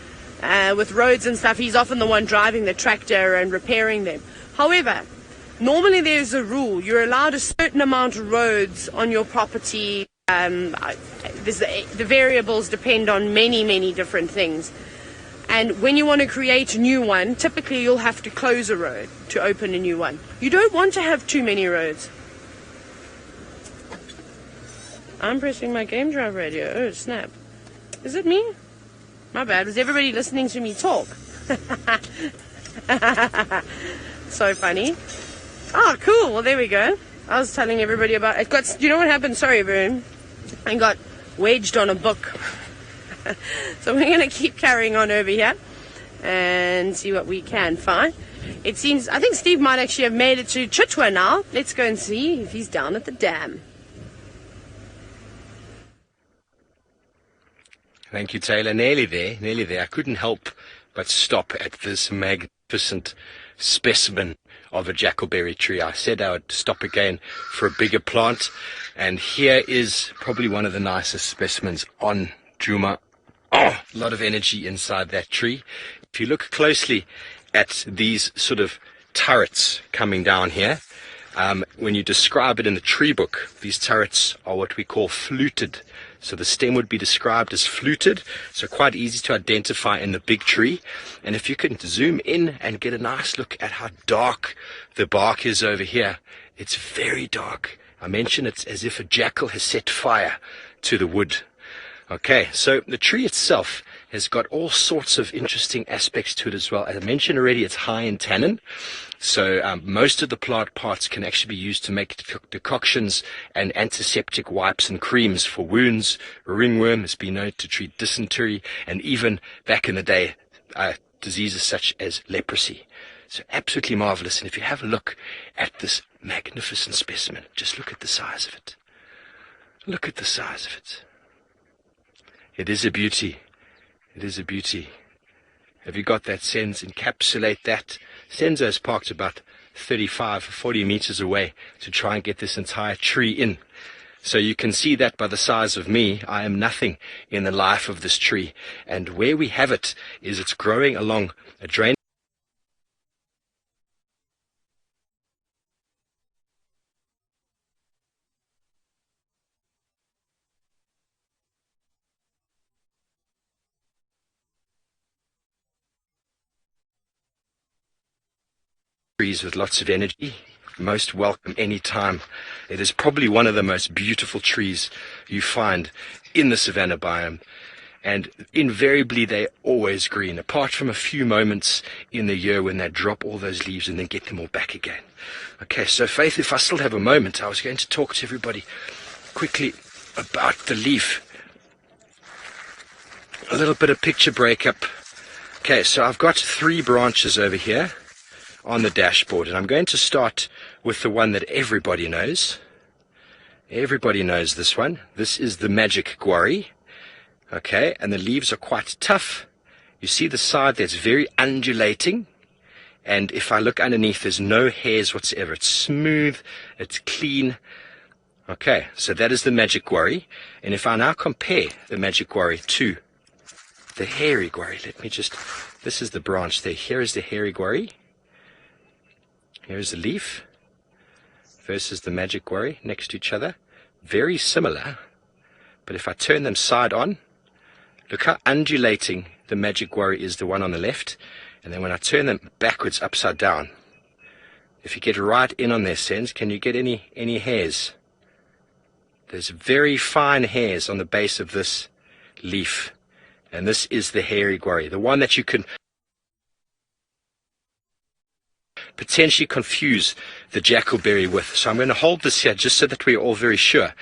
with roads and stuff, he's often the one driving the tractor and repairing them. However, normally there's a rule. You're allowed a certain amount of roads on your property. The variables depend on many, many different things. And when you want to create a new one, typically you'll have to close a road to open a new one. You don't want to have too many roads. I'm pressing my game drive radio. Oh, snap. Is it me? My bad. Was everybody listening to me talk? So funny. Oh, cool. Well, there we go. I was telling everybody about it. Do you know what happened? Sorry, everyone. I got wedged on a book. So we're going to keep carrying on over here and see what we can find. It seems, I think Steve might actually have made it to Chitwa now. Let's go and see if he's down at the dam. Thank you, Taylor. Nearly there. I couldn't help but stop at this magnificent specimen of a jackalberry tree. I said I would stop again for a bigger plant, and here is probably one of the nicest specimens on Djuma. Oh, a lot of energy inside that tree. If you look closely at these sort of turrets coming down here, when you describe it in the tree book, these turrets are what we call fluted. So the stem would be described as fluted, so quite easy to identify in the big tree. And if you can zoom in and get a nice look at how dark the bark is over here, it's very dark. I mentioned it's as if a jackal has set fire to the wood. Okay, so the tree itself has got all sorts of interesting aspects to it as well. As I mentioned already, it's high in tannin. So most of the plant parts can actually be used to make decoctions and antiseptic wipes and creams for wounds. Ringworm has been known to treat dysentery and even, back in the day, diseases such as leprosy. So absolutely marvelous. And if you have a look at this magnificent specimen, just look at the size of it. Look at the size of it. It is a beauty. It is a beauty. Have you got that, Sens? Encapsulate that. Senzo is parked about 35 or 40 meters away to try and get this entire tree in. So you can see that by the size of me, I am nothing in the life of this tree. And where we have it is it's growing along a drain. Trees with lots of energy, most welcome anytime. It is probably one of the most beautiful trees you find in the savanna biome, and invariably they're always green, apart from a few moments in the year when they drop all those leaves and then get them all back again. Okay, so Faith, if I still have a moment, I was going to talk to everybody quickly about the leaf. A little bit of picture breakup. Okay, so I've got 3 branches over here on the dashboard, and I'm going to start with the one that everybody knows. Everybody knows this one. This is the magic guarri. Okay, and the leaves are quite tough. You see the side that's very undulating, and if I look underneath, there's no hairs whatsoever. It's smooth, it's clean. Okay, so that is the magic guarri. And if I now compare the magic guarri to the hairy guarri, this is the branch there. Here is the hairy guarri. Here's the leaf versus the magic guarri next to each other. Very similar, but if I turn them side on, look how undulating the magic guarri is, the one on the left. And then when I turn them backwards, upside down, if you get right in on their Sens, can you get any hairs? There's very fine hairs on the base of this leaf. And this is the hairy guarri, the one that you can potentially confuse the jackalberry with. So I'm going to hold this here just so that we're all very sure,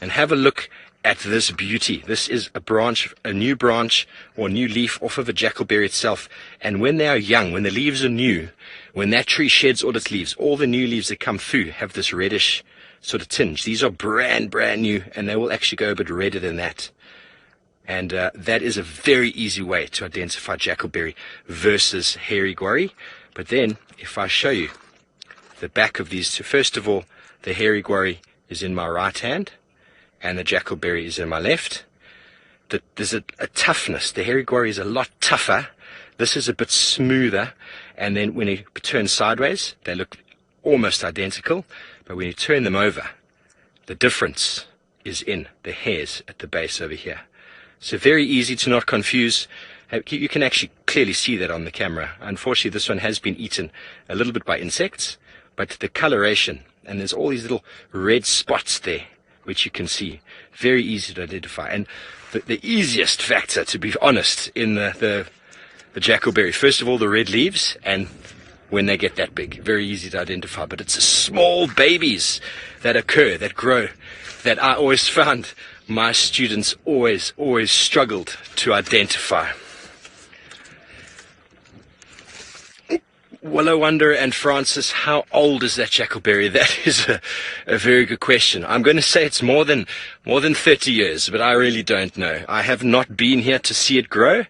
and have a look at this beauty. This is a new branch or new leaf off of a jackalberry itself. And when they are young, when the leaves are new, when that tree sheds all its leaves, all the new leaves that come through have this reddish sort of tinge. These are brand new, and they will actually go a bit redder than that. And that is a very easy way to identify jackalberry versus hairy guarri. But then, if I show you the back of these two, first of all, the hairy guarri is in my right hand, and the jackalberry is in my left. There's a toughness. The hairy guarri is a lot tougher. This is a bit smoother. And then when you turn sideways, they look almost identical. But when you turn them over, the difference is in the hairs at the base over here. So very easy to not confuse. You can actually clearly see that on the camera. Unfortunately, this one has been eaten a little bit by insects, but the coloration, and there's all these little red spots there, which you can see. Very easy to identify. And the easiest factor, to be honest, in the jackalberry, first of all, the red leaves, and when they get that big, very easy to identify. But it's the small babies that occur, that grow, that I always found my students always struggled to identify. Willow Wonder and Francis, how old is that jackleberry? That is a very good question. I'm going to say it's more than 30 years, but I really don't know. I have not been here to see it grow,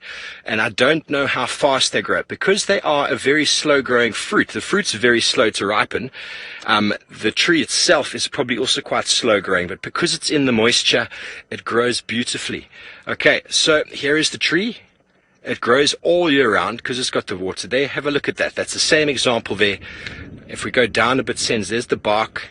and I don't know how fast they grow. Because they are a very slow-growing fruit, the fruit's very slow to ripen. The tree itself is probably also quite slow-growing, but because it's in the moisture, it grows beautifully. Okay, so here is the tree. It grows all year round because it's got the water there. Have a look at that. That's the same example there. If we go down a bit, there's the bark.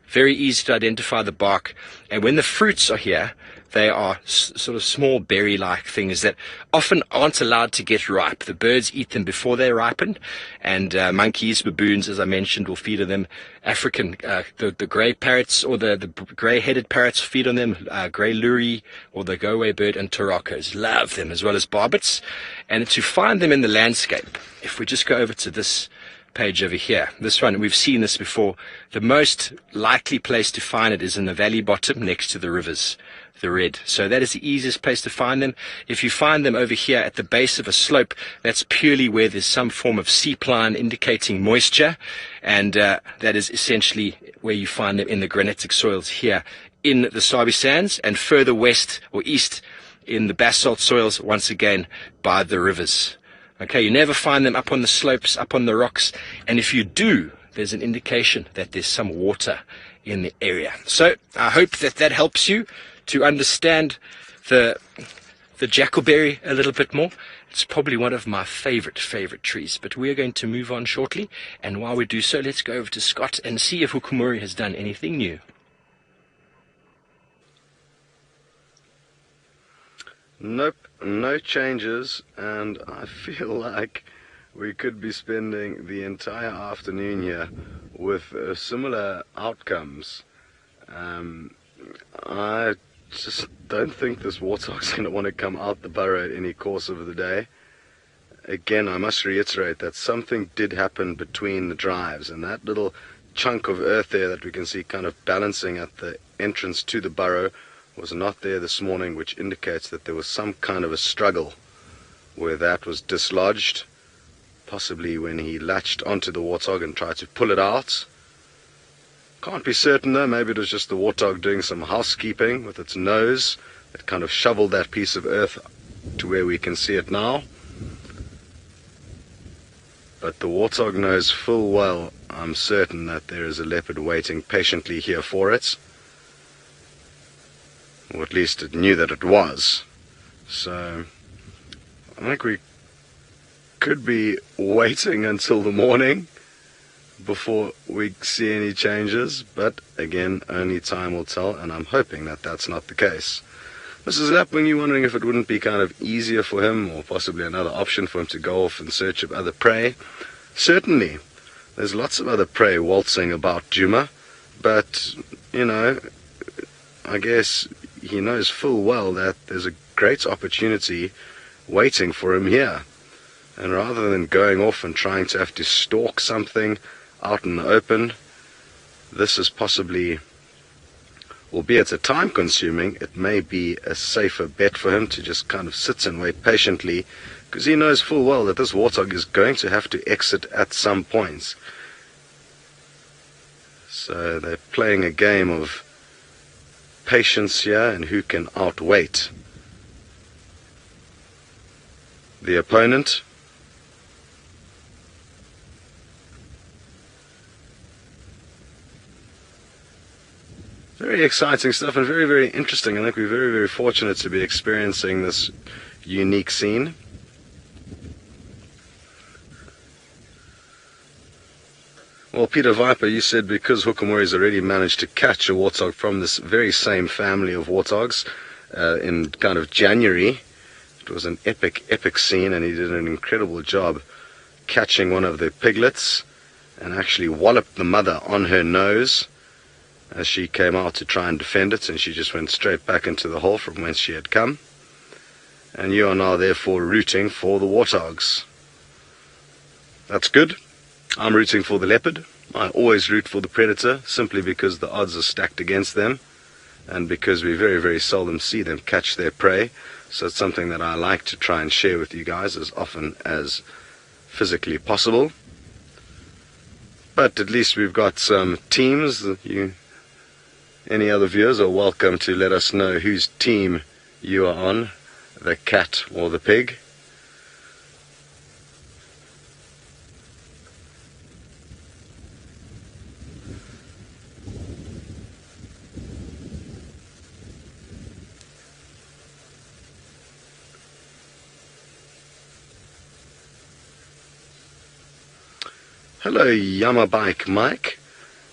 Very easy to identify the bark. And when the fruits are here, they are sort of small berry-like things that often aren't allowed to get ripe. The birds eat them before they ripen, and monkeys, baboons, as I mentioned, will feed on them. African, the grey parrots or the grey-headed parrots feed on them. Grey lory or the go-away bird and turacos love them, as well as barbets. And to find them in the landscape, if we just go over to this page over here, this one, we've seen this before. The most likely place to find it is in the valley bottom next to the rivers. The red. So that is the easiest place to find them. If you find them over here at the base of a slope, that's purely where there's some form of seep line indicating moisture, and that is essentially where you find them in the granitic soils here in the Sabi sands, and further west or east in the basalt soils, once again by the rivers. Okay, you never find them up on the slopes, up on the rocks, and if you do, there's an indication that there's some water in the area. So I hope that helps you to understand the jackleberry a little bit more. It's probably one of my favorite trees, but we are going to move on shortly, and while we do so, let's go over to Scott and see if Hukumuri has done anything new. Nope, no changes, and I feel like we could be spending the entire afternoon here with similar outcomes. I just don't think this warthog's going to want to come out the burrow at any course of the day. Again, I must reiterate that something did happen between the drives, and that little chunk of earth there that we can see kind of balancing at the entrance to the burrow was not there this morning, which indicates that there was some kind of a struggle where that was dislodged, possibly when he latched onto the warthog and tried to pull it out. Can't be certain though, maybe it was just the warthog doing some housekeeping with its nose that kind of shoveled that piece of earth to where we can see it now. But the warthog knows full well, I'm certain, that there is a leopard waiting patiently here for it. Or at least it knew that it was. So I think we could be waiting until the morning before we see any changes, but again, only time will tell, and I'm hoping that that's not the case. Mrs. Lapwing, you wondering if it wouldn't be kind of easier for him, or possibly another option for him to go off in search of other prey? Certainly. There's lots of other prey waltzing about Djuma, but, you know, I guess he knows full well that there's a great opportunity waiting for him here. And rather than going off and trying to have to stalk something out in the open, this is possibly, albeit a time consuming, it may be a safer bet for him to just kind of sit and wait patiently, because he knows full well that this warthog is going to have to exit at some point. So they're playing a game of patience here and who can outwait the opponent. Very exciting stuff and very, very interesting. I think we're very, very fortunate to be experiencing this unique scene. Well, Peter Viper, you said because Hukumuri's already managed to catch a warthog from this very same family of warthogs in kind of January. It was an epic scene, and he did an incredible job catching one of the piglets and actually walloped the mother on her nose as she came out to try and defend it, and she just went straight back into the hole from whence she had come. And you are now therefore rooting for the warthogs. That's good. I'm rooting for the leopard. I always root for the predator, simply because the odds are stacked against them, and because we very, very seldom see them catch their prey. So it's something that I like to try and share with you guys as often as physically possible. But at least we've got some teams. Any other viewers are welcome to let us know whose team you are on, the cat or the pig. Hello, Yama Bike Mike.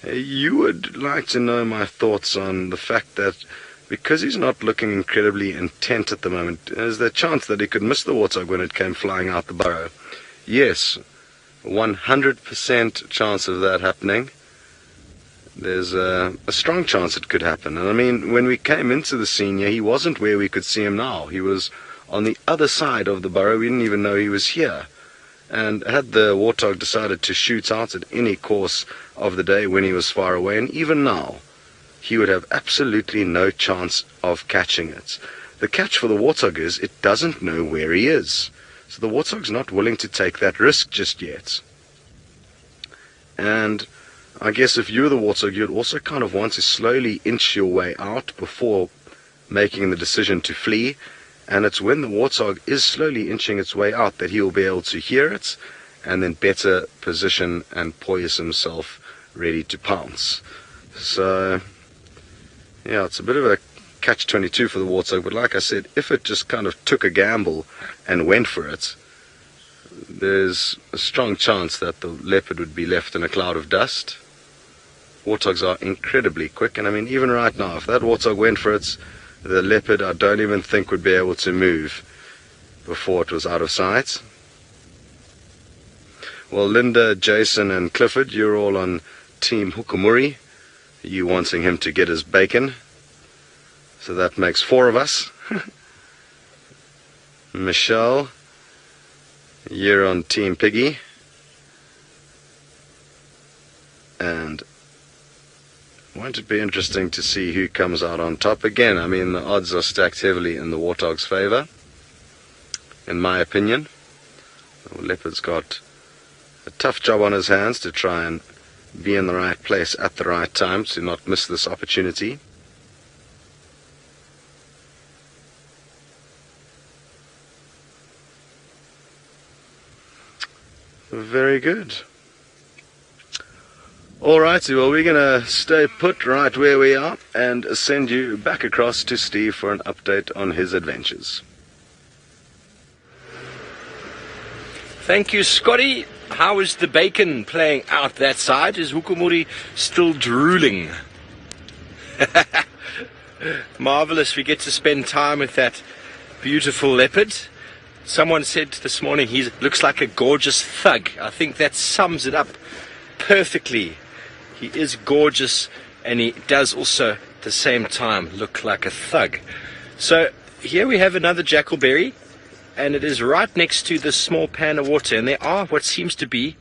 You would like to know my thoughts on the fact that because he's not looking incredibly intent at the moment, is there a chance that he could miss the warthog when it came flying out the burrow? Yes, 100% chance of that happening. There's a strong chance it could happen. And I mean, when we came into the scene here, he wasn't where we could see him now. He was on the other side of the burrow. We didn't even know he was here. And had the warthog decided to shoot out at any course of the day when he was far away, and even now, he would have absolutely no chance of catching it. The catch for the warthog is it doesn't know where he is. So the warthog's not willing to take that risk just yet. And I guess if you're the warthog, you'd also kind of want to slowly inch your way out before making the decision to flee. And it's when the warthog is slowly inching its way out that he will be able to hear it and then better position and poise himself ready to pounce. So, yeah, it's a bit of a catch-22 for the warthog, but like I said, if it just kind of took a gamble and went for it, there's a strong chance that the leopard would be left in a cloud of dust. Warthogs are incredibly quick, and I mean, even right now, if that warthog went for it, the leopard, I don't even think, would be able to move before it was out of sight. Well, Linda, Jason, and Clifford, you're all on Team Hukumuri. You wanting him to get his bacon. So that makes 4 of us. Michelle, you're on Team Piggy. And won't it be interesting to see who comes out on top again? I mean, the odds are stacked heavily in the warthog's favor, in my opinion. The leopard's got a tough job on his hands to try and be in the right place at the right time to not miss this opportunity. Very good. Alrighty, well, we're going to stay put right where we are and send you back across to Steve for an update on his adventures. Thank you, Scotty. How is the bacon playing out that side? Is Hukumuri still drooling? Marvelous, we get to spend time with that beautiful leopard. Someone said this morning he looks like a gorgeous thug. I think that sums it up perfectly. He is gorgeous, and he does also at the same time look like a thug. So here we have another jackalberry, and it is right next to this small pan of water, and there are what seems to be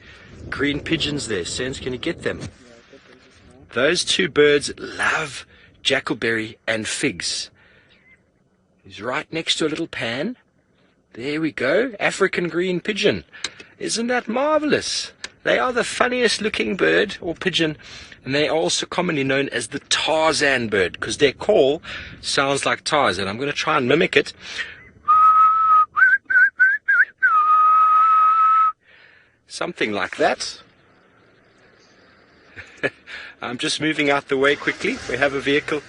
green pigeons there. Sans, can you get them? Those two birds love jackalberry and figs. He's right next to a little pan. There we go, African green pigeon. Isn't that marvelous? They are the funniest looking bird, or pigeon, and they are also commonly known as the Tarzan bird, because their call sounds like Tarzan. I'm going to try and mimic it. Something like that. I'm just moving out the way quickly. We have a vehicle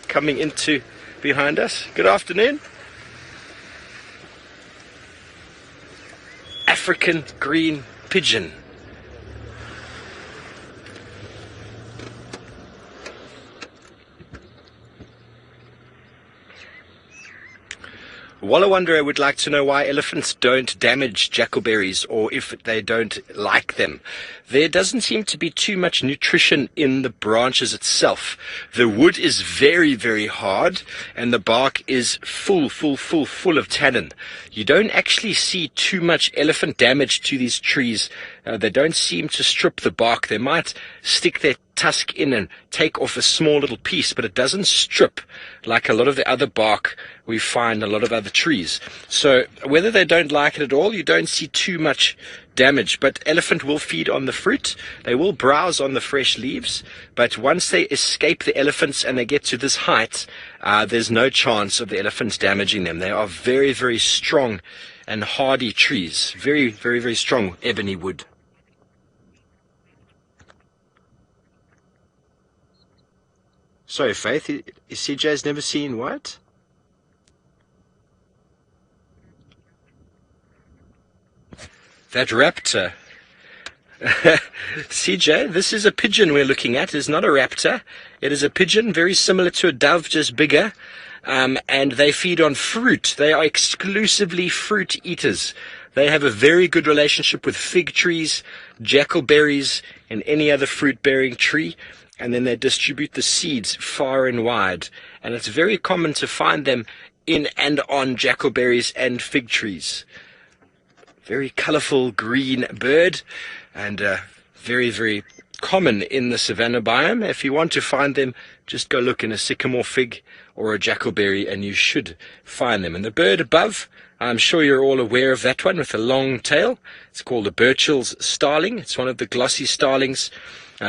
coming into behind us. Good afternoon. African green pigeon. Walla Wanderer would like to know why elephants don't damage jackalberries, or if they don't like them. There doesn't seem to be too much nutrition in the branches itself. The wood is very, very hard, and the bark is full of tannin. You don't actually see too much elephant damage to these trees. They don't seem to strip the bark. They might stick their tusk in and take off a small little piece, but it doesn't strip like a lot of the other bark we find in a lot of other trees. So whether they don't like it at all, you don't see too much damage. But elephant will feed on the fruit. They will browse on the fresh leaves. But once they escape the elephants and they get to this height, there's no chance of the elephants damaging them. They are very, very strong and hardy trees. Very, very, very strong ebony wood. Sorry, Faith, CJ's never seen what? That raptor. CJ, this is a pigeon we're looking at. It's not a raptor. It is a pigeon very similar to a dove, just bigger. And they feed on fruit. They are exclusively fruit eaters. They have a very good relationship with fig trees, jackalberries, and any other fruit-bearing tree. And then they distribute the seeds far and wide. And it's very common to find them in and on jackalberries and fig trees. Very colorful green bird, and very, very common in the savanna biome. If you want to find them, just go look in a sycamore fig or a jackalberry and you should find them. And the bird above, I'm sure you're all aware of that one with a long tail. It's called a Burchell's starling. It's one of the glossy starlings.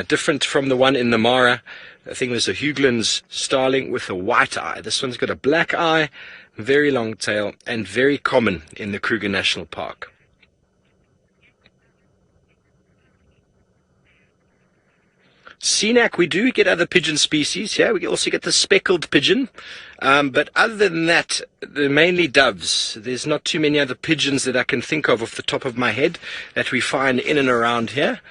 Different from the one in the Mara. I think there's a Hugland's starling with a white eye. This one's got a black eye, very long tail, and very common in the Kruger National Park. Senac, we do get other pigeon species. Yeah, we also get the speckled pigeon. But other than that, they're mainly doves. There's not too many other pigeons that I can think of off the top of my head that we find in and around here.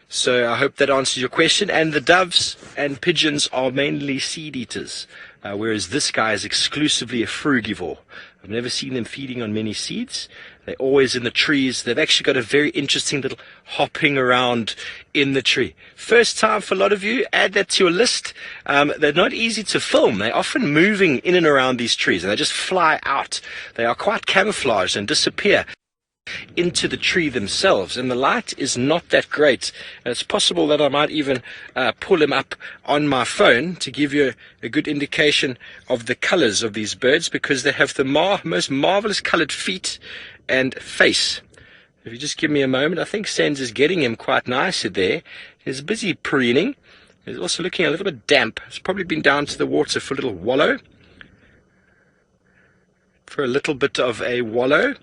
So I hope that answers your question. And the doves and pigeons are mainly seed eaters, whereas this guy is exclusively a frugivore. I've never seen them feeding on many seeds. They're always in the trees. They've actually got a very interesting little hopping around in the tree. First time for a lot of you, add that to your list. They're not easy to film. They're often moving in and around these trees, and they just fly out. They are quite camouflaged and disappear into the tree themselves, and the light is not that great. And it's possible that I might even pull him up on my phone to give you a good indication of the colors of these birds, because they have the most marvelous colored feet and face. If you just give me a moment, I think Sands is getting him quite nicely there. He's busy preening. He's also looking a little bit damp. He's probably been down to the water for a little wallow. For a little bit of a wallow.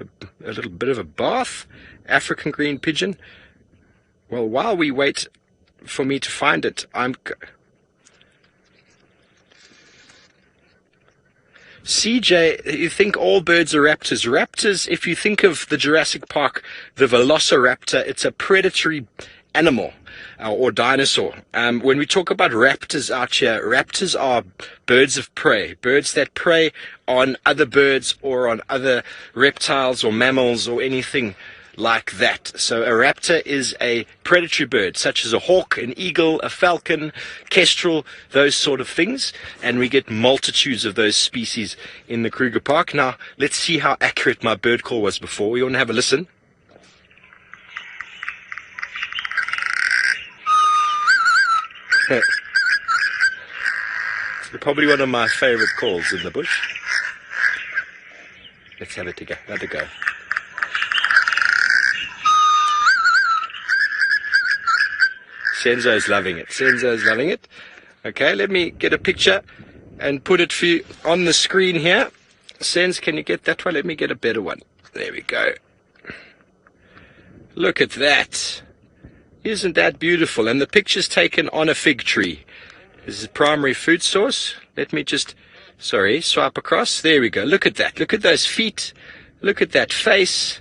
A little bit of a bath. African green pigeon. Well, while we wait for me to find it, CJ, you think all birds are raptors. Raptors, if you think of the Jurassic Park, the velociraptor, it's a predatory animal or dinosaur. When we talk about raptors out here, raptors are birds of prey, birds that prey on other birds or on other reptiles or mammals or anything like that. So a raptor is a predatory bird, such as a hawk, an eagle, a falcon, kestrel, those sort of things. And we get multitudes of those species in the Kruger Park. Now, let's see how accurate my bird call was before. We want to have a listen. It's probably one of my favorite calls in the bush. Let's have it again. Another go. Senzo's loving it. Senzo's loving it. Okay, let me get a picture and put it for you on the screen here. Senz, can you get that one? Let me get a better one. There we go. Look at that. Isn't that beautiful? And the picture's taken on a fig tree. This is a primary food source. Let me just, swipe across. There we go. Look at that. Look at those feet. Look at that face.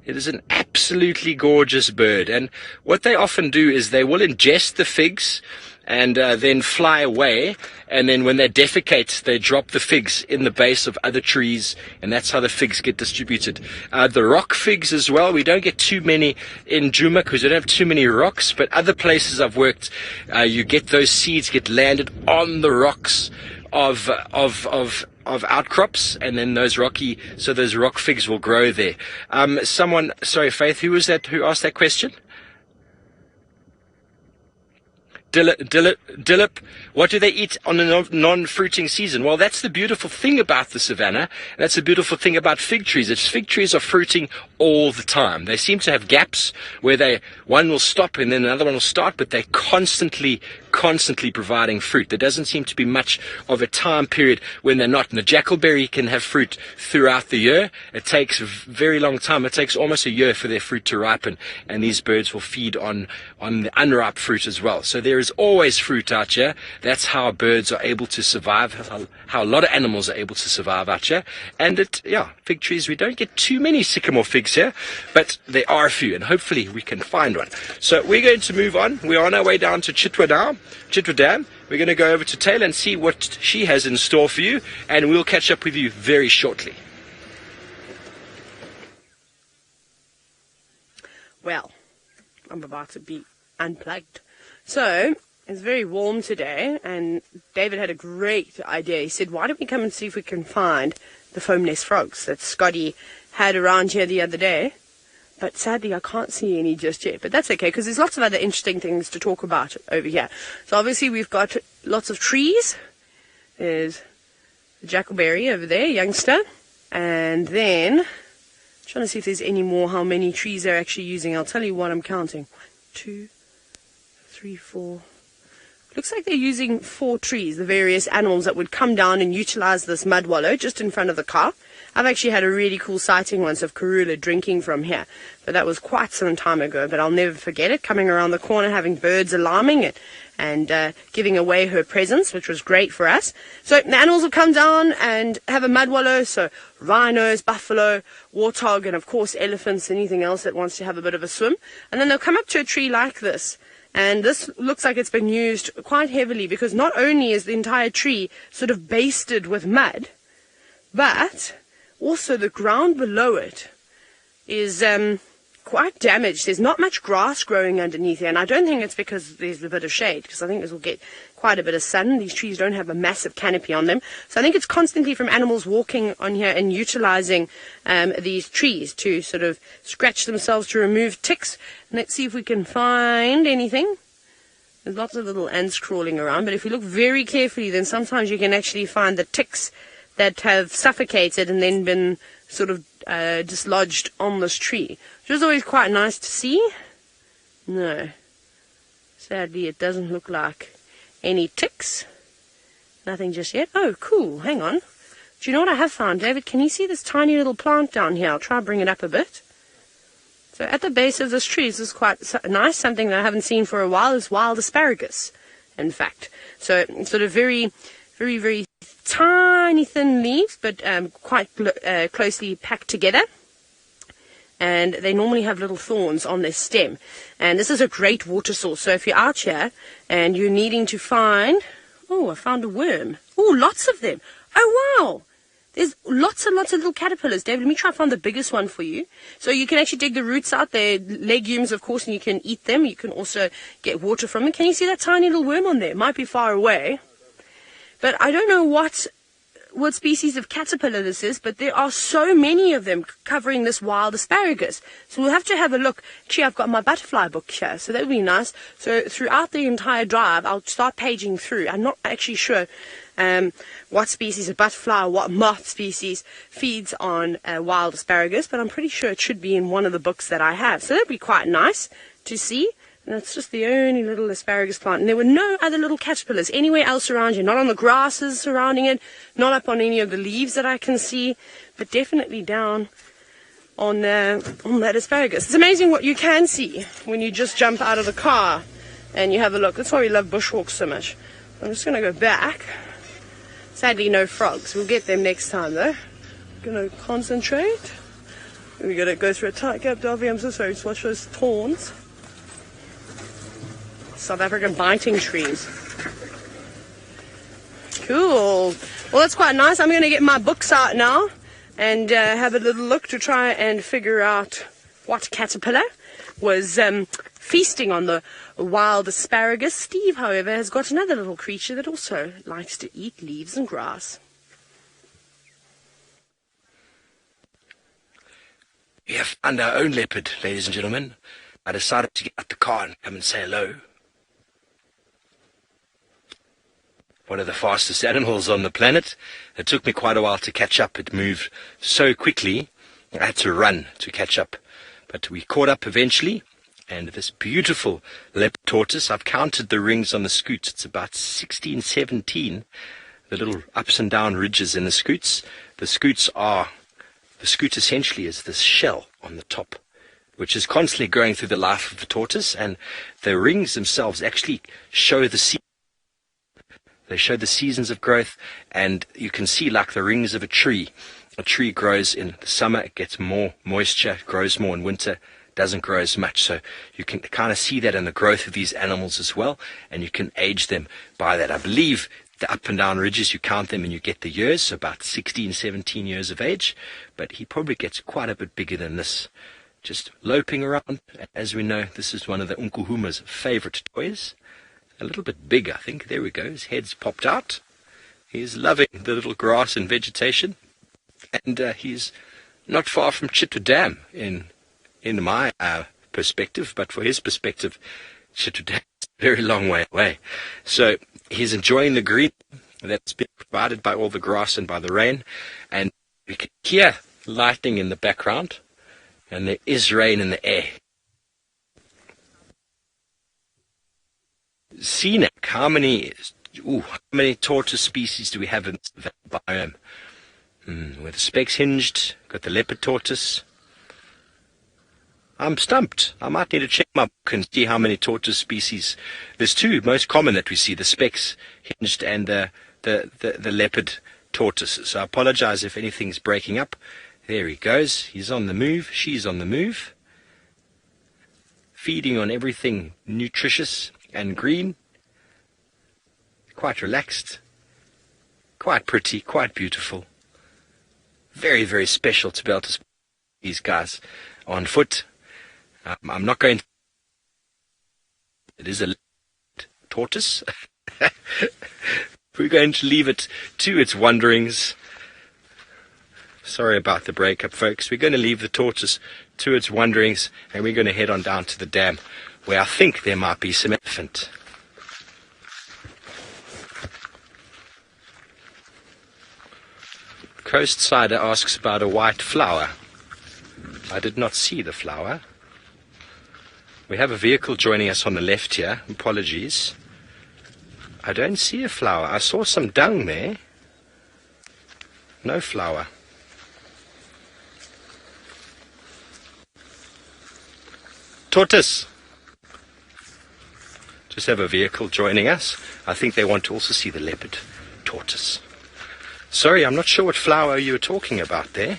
It is an absolutely gorgeous bird. And what they often do is they will ingest the figs and then fly away. And then when they defecate, they drop the figs in the base of other trees. And that's how the figs get distributed. The rock figs as well. We don't get too many in Djuma because we don't have too many rocks. But other places I've worked, you get those seeds get landed on the rocks of outcrops, and then those rock figs will grow there. Faith, who was that who asked that question? Dillip. What do they eat on a non-fruiting season? Well, that's the beautiful thing about the savannah. That's the beautiful thing about fig trees. Fig trees are fruiting all the time. They seem to have gaps where one will stop and then another one will start, but they're constantly providing fruit. There doesn't seem to be much of a time period when they're not. And the jackalberry can have fruit throughout the year. It takes a very long time. It takes almost a year for their fruit to ripen, and these birds will feed on the unripe fruit as well. So there is always fruit out here. That's how birds are able to survive, how a lot of animals are able to survive out here. And fig trees, we don't get too many sycamore figs here, but there are a few, and hopefully we can find one. So we're going to move on. We're on our way down to Chitwa now. Chitwa Dam. We're going to go over to Taylor and see what she has in store for you, and we'll catch up with you very shortly. Well, I'm about to be unplugged. So, it's very warm today, and David had a great idea. He said, why don't we come and see if we can find the foam nest frogs that Scotty had around here the other day. But sadly, I can't see any just yet. But that's okay, because there's lots of other interesting things to talk about over here. So obviously, we've got lots of trees. There's the jackalberry over there, youngster. And then, I'm trying to see if there's any more, how many trees they're actually using. I'll tell you what I'm counting. 1, 2, 3, 4. Looks like they're using 4 trees, the various animals that would come down and utilize this mud wallow just in front of the car. I've actually had a really cool sighting once of Kruger drinking from here, but that was quite some time ago, but I'll never forget it, coming around the corner, having birds alarming it, and giving away her presents, which was great for us. So the animals will come down and have a mud wallow, so rhinos, buffalo, warthog, and of course elephants, anything else that wants to have a bit of a swim. And then they'll come up to a tree like this. And this looks like it's been used quite heavily, because not only is the entire tree sort of basted with mud, but also the ground below it is quite damaged. There's not much grass growing underneath here, and I don't think it's because there's a bit of shade, because I think this will get quite a bit of sun. These trees don't have a massive canopy on them, so I think it's constantly from animals walking on here and utilizing these trees to sort of scratch themselves to remove ticks. And let's see if we can find anything. There's lots of little ants crawling around, but if you look very carefully, then sometimes you can actually find the ticks that have suffocated and then been sort of dislodged on this tree, which is always quite nice to see. No, sadly it doesn't look like any ticks. Nothing just yet. Oh, cool. Hang on. Do you know what I have found, David? Can you see this tiny little plant down here? I'll try to bring it up a bit. So at the base of this tree, this is quite nice. Something that I haven't seen for a while is wild asparagus, in fact. So sort of very, very, very tiny thin leaves, but quite closely packed together. And they normally have little thorns on their stem. And this is a great water source. So if you're out here and you're needing to find... Oh, I found a worm. Oh, lots of them. Oh, wow. There's lots and lots of little caterpillars. David, let me try and find the biggest one for you. So you can actually dig the roots out. They're legumes, of course, and you can eat them. You can also get water from them. Can you see that tiny little worm on there? It might be far away. But I don't know what species of caterpillar this is, but there are so many of them covering this wild asparagus. So we'll have to have a look. Actually, I've got my butterfly book here, so that would be nice. So throughout the entire drive, I'll start paging through. I'm not actually sure what species of butterfly or what moth species feeds on wild asparagus, but I'm pretty sure it should be in one of the books that I have. So that would be quite nice to see. And that's just the only little asparagus plant. And there were no other little caterpillars anywhere else around here. Not on the grasses surrounding it. Not up on any of the leaves that I can see. But definitely down on that asparagus. It's amazing what you can see when you just jump out of the car and you have a look. That's why we love bushwalks so much. I'm just going to go back. Sadly, no frogs. We'll get them next time, though. Going to concentrate. We're going to go through a tight gap, Darby. I'm so sorry. Just watch those thorns. South African biting trees. Cool. Well, that's quite nice. I'm going to get my books out now and have a little look to try and figure out what caterpillar was feasting on the wild asparagus. Steve, however, has got another little creature that also likes to eat leaves and grass. We have found our own leopard, ladies and gentlemen. I decided to get out the car and come and say hello. one of the fastest animals on the planet. It took me quite a while to catch up. It moved so quickly, I had to run to catch up. But we caught up eventually, and this beautiful leopard tortoise, I've counted the rings on the scoots. It's about 16, 17, the little ups and down ridges in the scoots. The scoots essentially is this shell on the top, which is constantly going through the life of the tortoise, and the rings themselves actually show the seasons of growth, and you can see like the rings of a tree. A tree grows in the summer, it gets more moisture, grows more in winter, doesn't grow as much. So you can kind of see that in the growth of these animals as well, and you can age them by that. I believe the up and down ridges, you count them and you get the years, so about 16, 17 years of age, but he probably gets quite a bit bigger than this. Just loping around. As we know, this is one of the Unkuhuma's favorite toys. A little bit big, I think. There we go. His head's popped out. He's loving the little grass and vegetation. And he's not far from Chitwa Dam in my perspective, but for his perspective, Chitwa Dam is a very long way away. So he's enjoying the green that's been provided by all the grass and by the rain. And we can hear lightning in the background. And there is rain in the air. Scenic. How many tortoise species do we have in this biome? Where the specks hinged, got the leopard tortoise. I'm stumped. I might need to check my book and see how many tortoise species. There's two most common that we see: the specks hinged and the leopard tortoise. So I apologize if anything's breaking up. There he goes. He's on the move. She's on the move. Feeding on everything nutritious and green. Quite relaxed. Quite pretty. Quite beautiful. Very, very special to be able to spot these guys on foot. I'm not going to... It is a tortoise. We're going to leave it to its wanderings. Sorry about the breakup, folks. We're going to leave the tortoise to its wanderings, and we're going to head on down to the dam, where I think there might be some elephant. Coast Sider asks about a white flower. I did not see the flower. We have a vehicle joining us on the left here. Apologies. I don't see a flower. I saw some dung there. No flower. Tortoise. Just have a vehicle joining us. I think they want to also see the leopard tortoise. Sorry, I'm not sure what flower you were talking about there.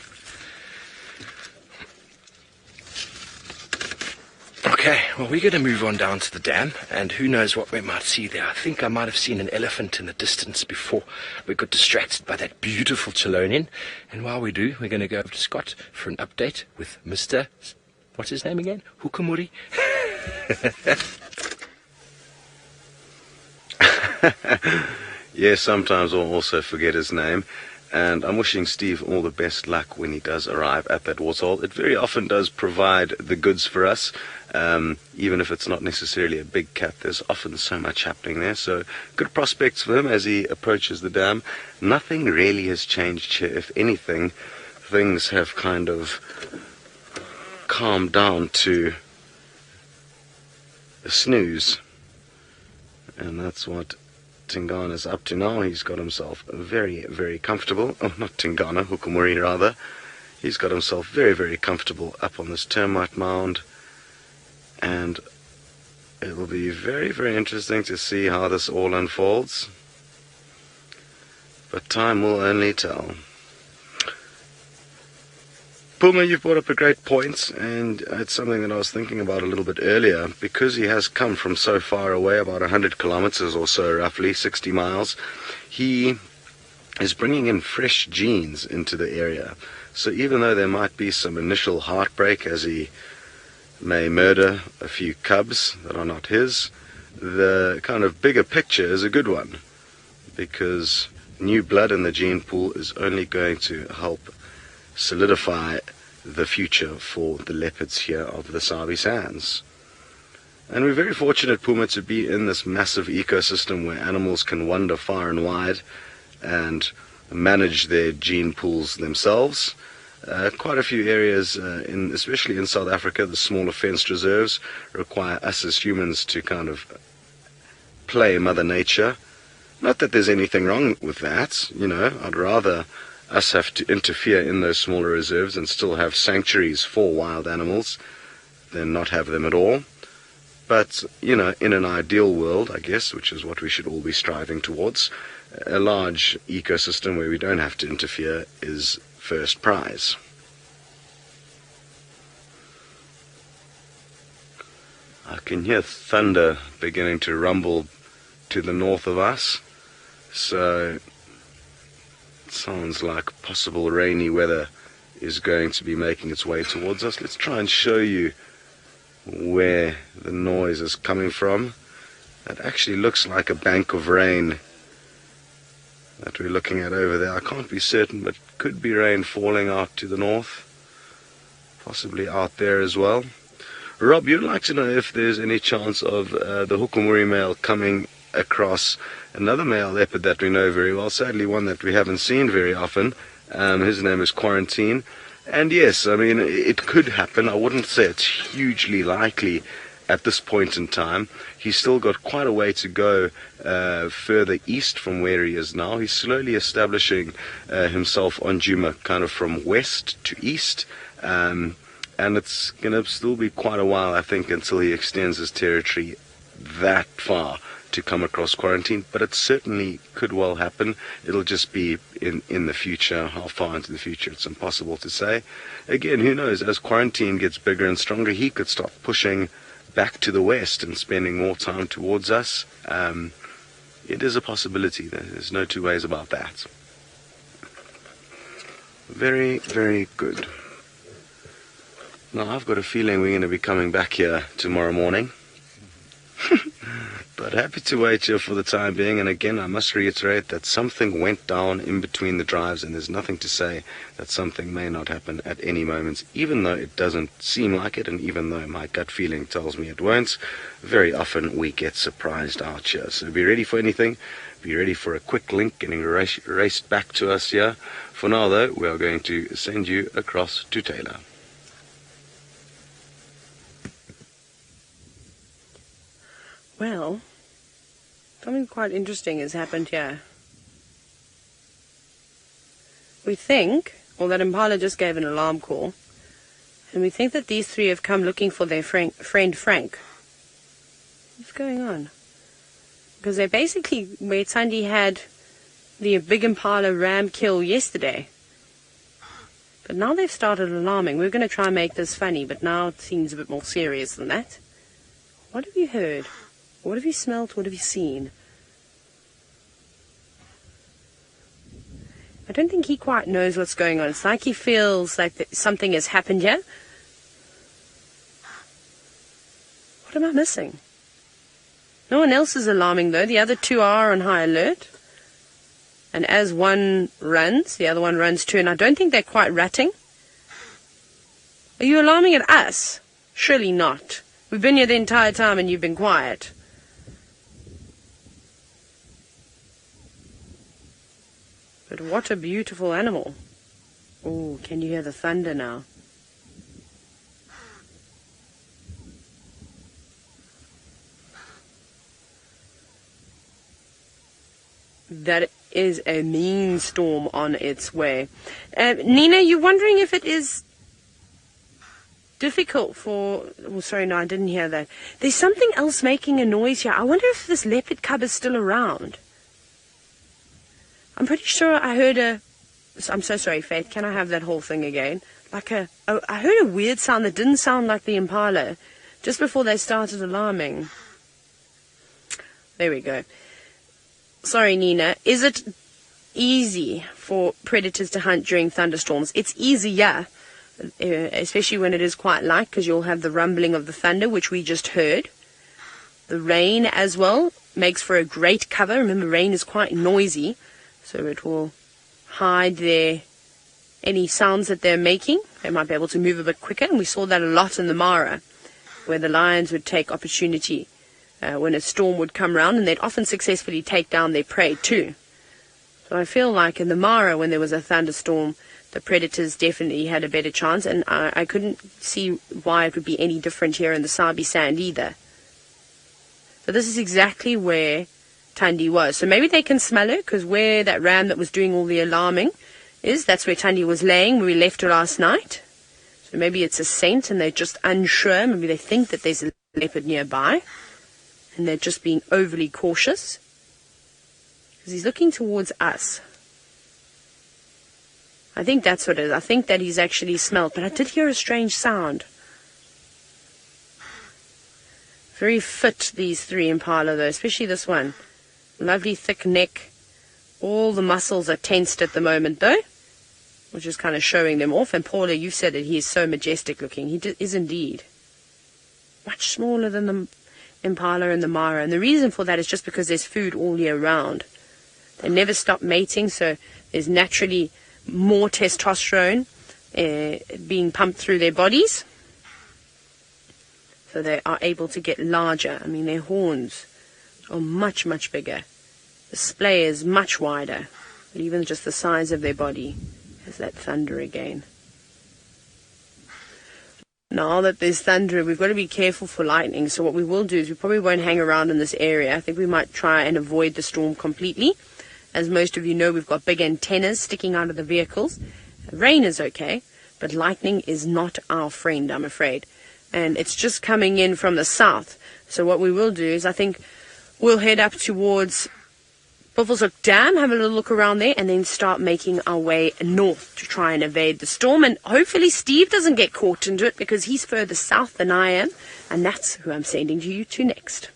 Okay, well, we're going to move on down to the dam, and who knows what we might see there. I think I might have seen an elephant in the distance before we got distracted by that beautiful Chelonian. And while we do, we're going to go over to Scott for an update with Mr. What's his name again? Hukumuri? Yes, sometimes I'll also forget his name. And I'm wishing Steve all the best luck when he does arrive at that waterhole. It very often does provide the goods for us. Even if it's not necessarily a big cat, there's often so much happening there. So good prospects for him as he approaches the dam. Nothing really has changed here. If anything, things have kind of calmed down to a snooze. And that's what Tingana's up to now. He's got himself very, very comfortable. Oh, not Tingana, Hukumuri rather. He's got himself very, very comfortable up on this termite mound. And it will be very, very interesting to see how this all unfolds. But time will only tell. Puma, you've brought up a great point, and it's something that I was thinking about a little bit earlier. Because he has come from so far away, about 100 kilometers or so, roughly 60 miles, he is bringing in fresh genes into the area. So even though there might be some initial heartbreak as he may murder a few cubs that are not his, the kind of bigger picture is a good one, because new blood in the gene pool is only going to help solidify the future for the leopards here of the Sabi Sands. And we're very fortunate, Puma, to be in this massive ecosystem where animals can wander far and wide and manage their gene pools themselves. Quite a few areas, especially in South Africa, the smaller fenced reserves require us as humans to kind of play Mother Nature. Not that there's anything wrong with that, I'd rather us have to interfere in those smaller reserves and still have sanctuaries for wild animals than not have them at all. But, in an ideal world, I guess, which is what we should all be striving towards, a large ecosystem where we don't have to interfere is first prize. I can hear thunder beginning to rumble to the north of us, so it sounds like possible rainy weather is going to be making its way towards us. Let's try and show you where the noise is coming from. It actually looks like a bank of rain that we're looking at over there. I can't be certain, but could be rain falling out to the north, possibly out there as well. Rob, you'd like to know if there's any chance of the Hukumuri male coming across another male leopard that we know very well, sadly one that we haven't seen very often. His name is Quarantine. And yes, I mean, it could happen. I wouldn't say it's hugely likely at this point in time. He's still got quite a way to go further east from where he is now. He's slowly establishing himself on Djuma, kind of from west to east. And it's going to still be quite a while, I think, until he extends his territory that far to come across Quarantine, but it certainly could well happen. It'll just be in the future. How far into the future, it's impossible to say. Again, who knows, as Quarantine gets bigger and stronger, he could start pushing back to the west and spending more time towards us. It is a possibility. There's no two ways about that. Very, very good. Now, I've got a feeling we're going to be coming back here tomorrow morning. But happy to wait here for the time being. And again, I must reiterate that something went down in between the drives, and there's nothing to say that something may not happen at any moment, even though it doesn't seem like it, and even though my gut feeling tells me it won't. Very often we get surprised out here. So be ready for anything. Be ready for a quick link getting raced back to us here. For now, though, we are going to send you across to Taylor. Well, something quite interesting has happened here. We think, or that Impala just gave an alarm call, and we think that these three have come looking for their friend Frank. What's going on? Because they basically, where Sandy had the big Impala ram kill yesterday. But now they've started alarming. We're going to try and make this funny, but now it seems a bit more serious than that. What have you heard? What have you smelt? What have you seen? I don't think he quite knows what's going on. It's like he feels like something has happened here. What am I missing? No one else is alarming, though. The other two are on high alert. And as one runs, the other one runs too. And I don't think they're quite ratting. Are you alarming at us? Surely not. We've been here the entire time and you've been quiet. But what a beautiful animal. Oh, can you hear the thunder now? That is a mean storm on its way. Nina, you're wondering if it is difficult for... Oh, sorry, no, I didn't hear that. There's something else making a noise here. I wonder if this leopard cub is still around. I'm pretty sure I heard a... I'm so sorry, Faith. Can I have that whole thing again? I heard a weird sound that didn't sound like the Impala just before they started alarming. There we go. Sorry, Nina. Is it easy for predators to hunt during thunderstorms? It's easier, especially when it is quite light, because you'll have the rumbling of the thunder, which we just heard. The rain as well makes for a great cover. Remember, rain is quite noisy, so it will hide any sounds that they're making. They might be able to move a bit quicker, and we saw that a lot in the Mara. where the lions would take opportunity when a storm would come round, and they'd often successfully take down their prey too. So I feel like in the Mara, when there was a thunderstorm, the predators definitely had a better chance, and I couldn't see why it would be any different here in the Sabi sand either. So this is exactly where Thandi was. So maybe they can smell her, because where that ram that was doing all the alarming is, that's where Thandi was laying when we left her last night. So maybe it's a scent and they're just unsure. Maybe they think that there's a leopard nearby and they're just being overly cautious. Because he's looking towards us. I think that's what it is. I think that he's actually smelled. But I did hear a strange sound. Very fit, these three impala, though, especially this one. Lovely thick neck. All the muscles are tensed at the moment, though, which is kind of showing them off. And Paula, you said that he is so majestic looking. He is indeed. Much smaller than the impala and the Mara. And the reason for that is just because there's food all year round. They never stop mating, so there's naturally more testosterone being pumped through their bodies. So they are able to get larger. I mean, their horns are much, much bigger. The splay is much wider. But even just the size of their body. There's that thunder again. Now that there's thunder, we've got to be careful for lightning. So what we will do is we probably won't hang around in this area. I think we might try and avoid the storm completely. As most of you know, we've got big antennas sticking out of the vehicles. Rain is okay, but lightning is not our friend, I'm afraid. And it's just coming in from the south. So what we will do is I think we'll head up towards Buffelshoek Dam, have a little look around there, and then start making our way north to try and evade the storm. And hopefully Steve doesn't get caught into it, because he's further south than I am. And that's who I'm sending you to next.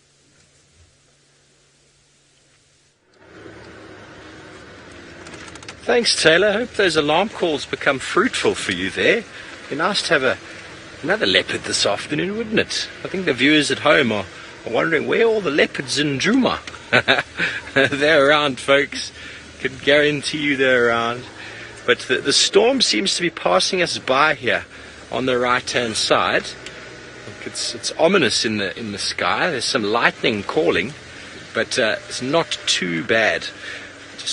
Thanks, Taylor. I hope those alarm calls become fruitful for you there. It'd be nice to have another leopard this afternoon, wouldn't it? I think the viewers at home are wondering where are all the leopards in Djuma. They're around, folks. Can guarantee you they're around. But the storm seems to be passing us by here on the right-hand side. Look, it's ominous in the sky. There's some lightning calling, but it's not too bad.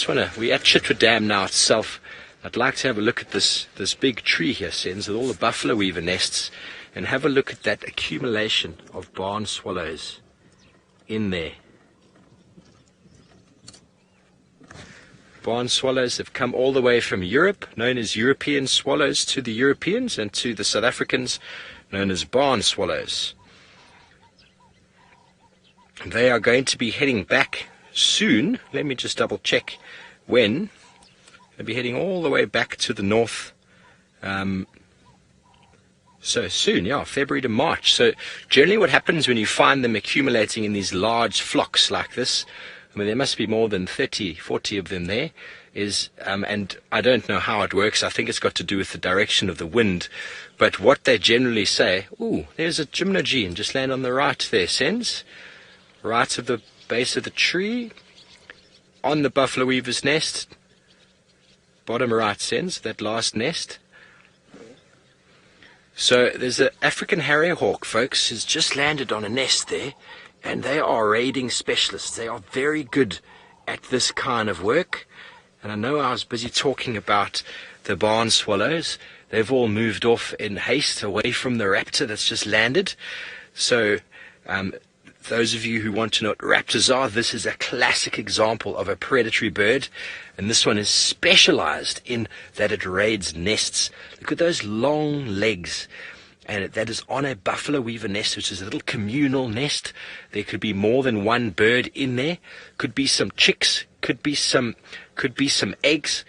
We're at Chitwa Dam now itself. I'd like to have a look at this big tree here, Sens, with all the buffalo weaver nests, and have a look at that accumulation of barn swallows in there. Barn swallows have come all the way from Europe, known as European swallows to the Europeans, and to the South Africans, known as barn swallows. They are going to be heading back soon. Let me just double check when. They'll be heading all the way back to the north. So soon, yeah, February to March. So generally what happens when you find them accumulating in these large flocks like this, I mean, there must be more than 30, 40 of them there, is, and I don't know how it works. I think it's got to do with the direction of the wind. But what they generally say, ooh, there's a gymnogene, just land on the right there, Sens. Right of the base of the tree, on the buffalo weaver's nest, bottom right, Sens, that last nest. So there's an African harrier hawk, folks, who's just landed on a nest there, and they are raiding specialists. They are very good at this kind of work. And I know I was busy talking about the barn swallows. They've all moved off in haste away from the raptor that's just landed. So those of you who want to know what raptors are, this is a classic example of a predatory bird. And this one is specialized in that it raids nests. Look at those long legs. And that is on a buffalo weaver nest, which is a little communal nest. There could be more than one bird in there. Could be some chicks. Could be some eggs.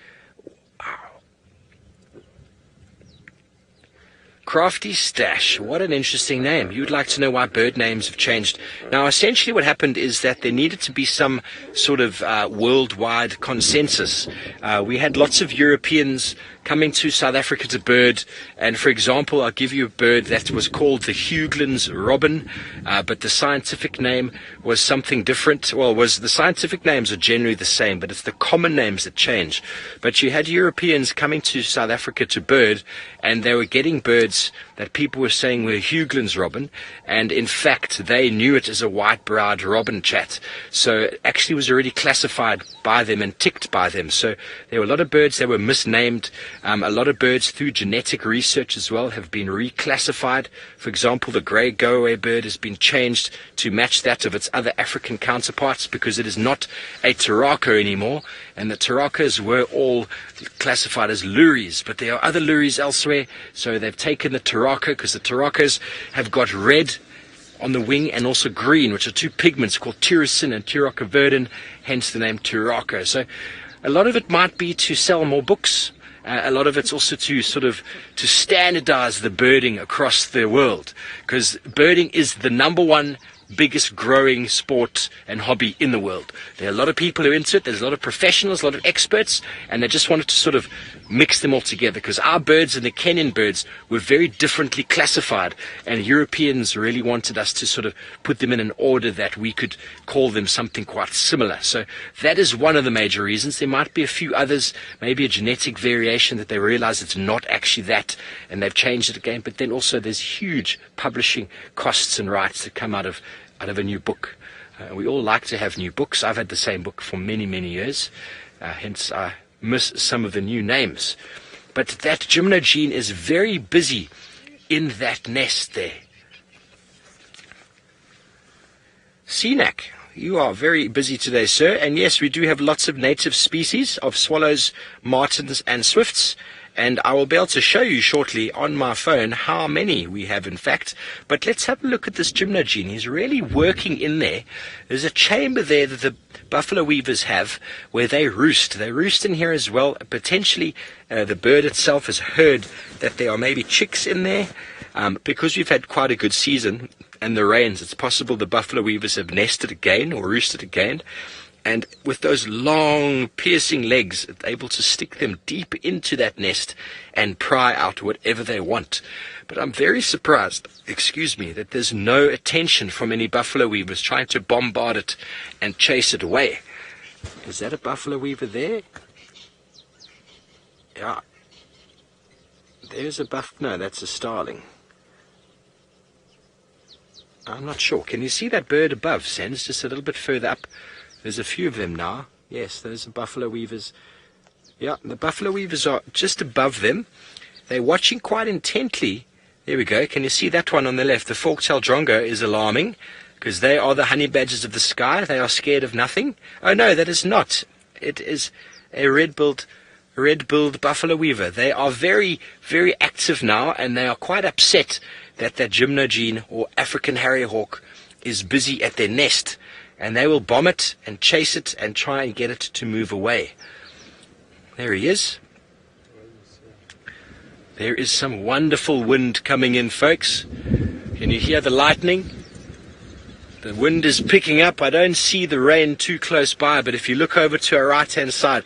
Crafty Stash, what an interesting name. You'd like to know why bird names have changed. Now, essentially what happened is that there needed to be some sort of worldwide consensus. We had lots of Europeans coming to South Africa to bird, and for example, I'll give you a bird that was called the Hughlins robin, but the scientific name was something different. Well, the scientific names are generally the same, but it's the common names that change. But you had Europeans coming to South Africa to bird, and they were getting birds birds that people were saying were Hughlins robin, and in fact they knew it as a white-browed robin chat. So it actually was already classified by them and ticked by them. So there were a lot of birds that were misnamed. A lot of birds through genetic research as well have been reclassified. For example, the grey go-away bird has been changed to match that of its other African counterparts because it is not a turako anymore, and the turakas were all classified as luris, but there are other luris elsewhere, so they've taken the turaka because the turakas have got red on the wing and also green, which are two pigments called tyrosine and turako, hence the name turako. So a lot of it might be to sell more books. A lot of it's also to to standardize the birding across the world, because birding is the number one biggest growing sport and hobby in the world. There are a lot of people who are into it. There's a lot of professionals, a lot of experts, and they just wanted to mix them all together, because our birds and the Kenyan birds were very differently classified, and Europeans really wanted us to put them in an order that we could call them something quite similar. So that is one of the major reasons. There might be a few others, maybe a genetic variation that they realize it's not actually that, and they've changed it again. But then also there's huge publishing costs and rights that come out of a new book. We all like to have new books. I've had the same book for many, many years, hence I miss some of the new names. But that Djuma gene is very busy in that nest there. Sinak, you are very busy today, sir. And yes, we do have lots of native species of swallows, martins and swifts. And I will be able to show you shortly on my phone how many we have, in fact. But let's have a look at this Djuma gene. He's really working in there. There's a chamber there that the buffalo weavers have where they roost. They roost in here as well. Potentially the bird itself has heard that there are maybe chicks in there. Because we've had quite a good season and the rains, it's possible the buffalo weavers have nested again or roosted again. And with those long, piercing legs, it's able to stick them deep into that nest and pry out whatever they want. But I'm very surprised, that there's no attention from any buffalo weavers trying to bombard it and chase it away. Is that a buffalo weaver there? Yeah. There's a no, that's a starling. I'm not sure. Can you see that bird above, Sens, just a little bit further up? There's a few of them now. Yes, those are buffalo weavers. Yeah, the buffalo weavers are just above them. They're watching quite intently. There we go. Can you see that one on the left? The fork-tailed drongo is alarming because they are the honey badgers of the sky. They are scared of nothing. Oh, no, that is not. It is a red-billed buffalo weaver. They are very, very active now, and they are quite upset that Djuma gene or African harrier hawk is busy at their nest. And they will bomb it and chase it and try and get it to move away. There he is. There is some wonderful wind coming in, folks. Can you hear the lightning? The wind is picking up. I don't see the rain too close by, but if you look over to our right-hand side,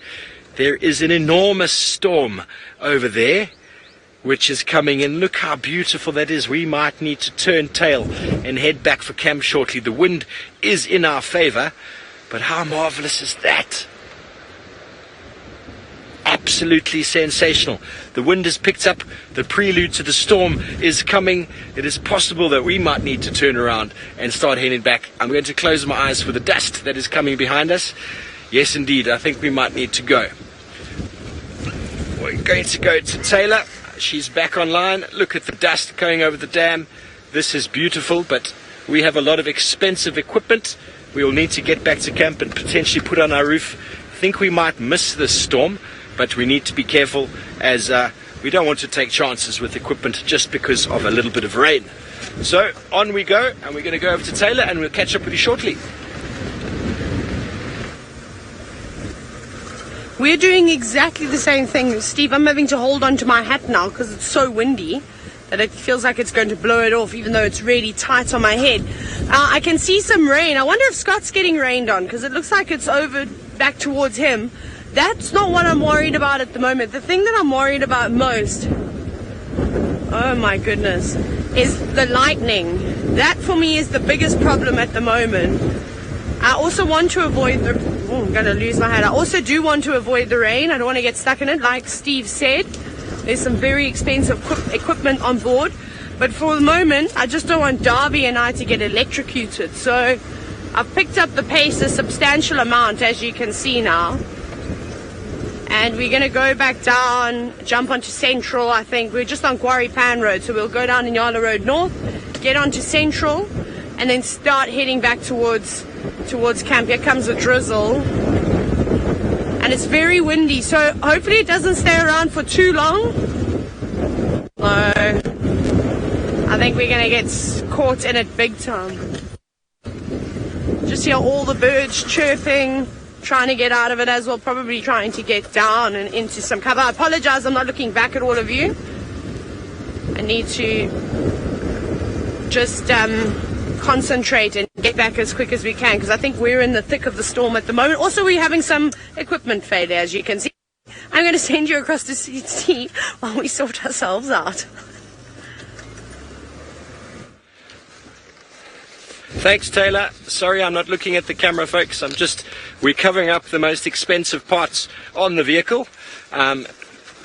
there is an enormous storm over there, which is coming in. Look how beautiful that is. We might need to turn tail and head back for camp shortly. The wind is in our favor, but how marvelous is that? Absolutely sensational. The wind has picked up. The prelude to the storm is coming. It is possible that we might need to turn around and start heading back. I'm going to close my eyes for the dust that is coming behind us. Yes, indeed, I think we might need to go. We're going to go to Taylor. She's back online. Look at the dust going over the dam. This is beautiful, but we have a lot of expensive equipment. We will need to get back to camp and potentially put on our roof. I think we might miss this storm, but we need to be careful as we don't want to take chances with equipment just because of a little bit of rain. So on we go, and we're going to go over to Taylor and we'll catch up with you shortly. We're doing exactly the same thing, Steve. I'm having to hold on to my hat now because it's so windy that it feels like it's going to blow it off, even though it's really tight on my head. I can see some rain. I wonder if Scott's getting rained on, because it looks like it's over back towards him. That's not what I'm worried about at the moment. The thing that I'm worried about most, oh my goodness, is the lightning. That for me is the biggest problem at the moment. I also want to avoid the... Oh, I'm going to lose my hat. I also do want to avoid the rain. I don't want to get stuck in it, like Steve said. There's some very expensive equipment on board, but for the moment I just don't want Darby and I to get electrocuted, so I've picked up the pace a substantial amount, as you can see now, and we're going to go back down, jump onto Central. I think we're just on Quarry Pan Road, so we'll go down Inyala Road North, get onto Central, and then start heading back towards camp. Here comes a drizzle, and it's very windy, so hopefully it doesn't stay around for too long. So I think we're going to get caught in it big time. Just hear all the birds chirping, trying to get out of it as well, probably trying to get down and into some cover. I apologize, I'm not looking back at all of you. I need to just concentrate and get back as quick as we can, because I think we're in the thick of the storm at the moment. Also, we're having some equipment failure, as you can see. I'm going to send you across to CT while we sort ourselves out. Thanks, Taylor. Sorry, I'm not looking at the camera, folks. We're covering up the most expensive parts on the vehicle.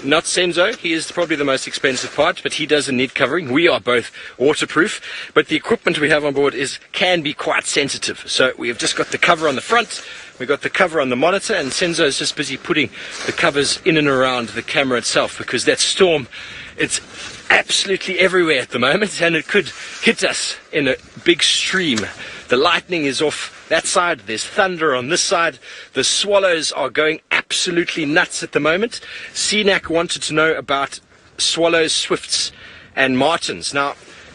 Not Senzo, he is probably the most expensive part, but he doesn't need covering. We are both waterproof, but the equipment we have on board can be quite sensitive. So we have just got the cover on the front, we've got the cover on the monitor, and Senzo is just busy putting the covers in and around the camera itself, because that storm, it's absolutely everywhere at the moment, and it could hit us in a big stream. The lightning is off that side, there's thunder on this side, the swallows are going absolutely nuts at the moment. CNAC wanted to know about swallows, swifts and martins. Now,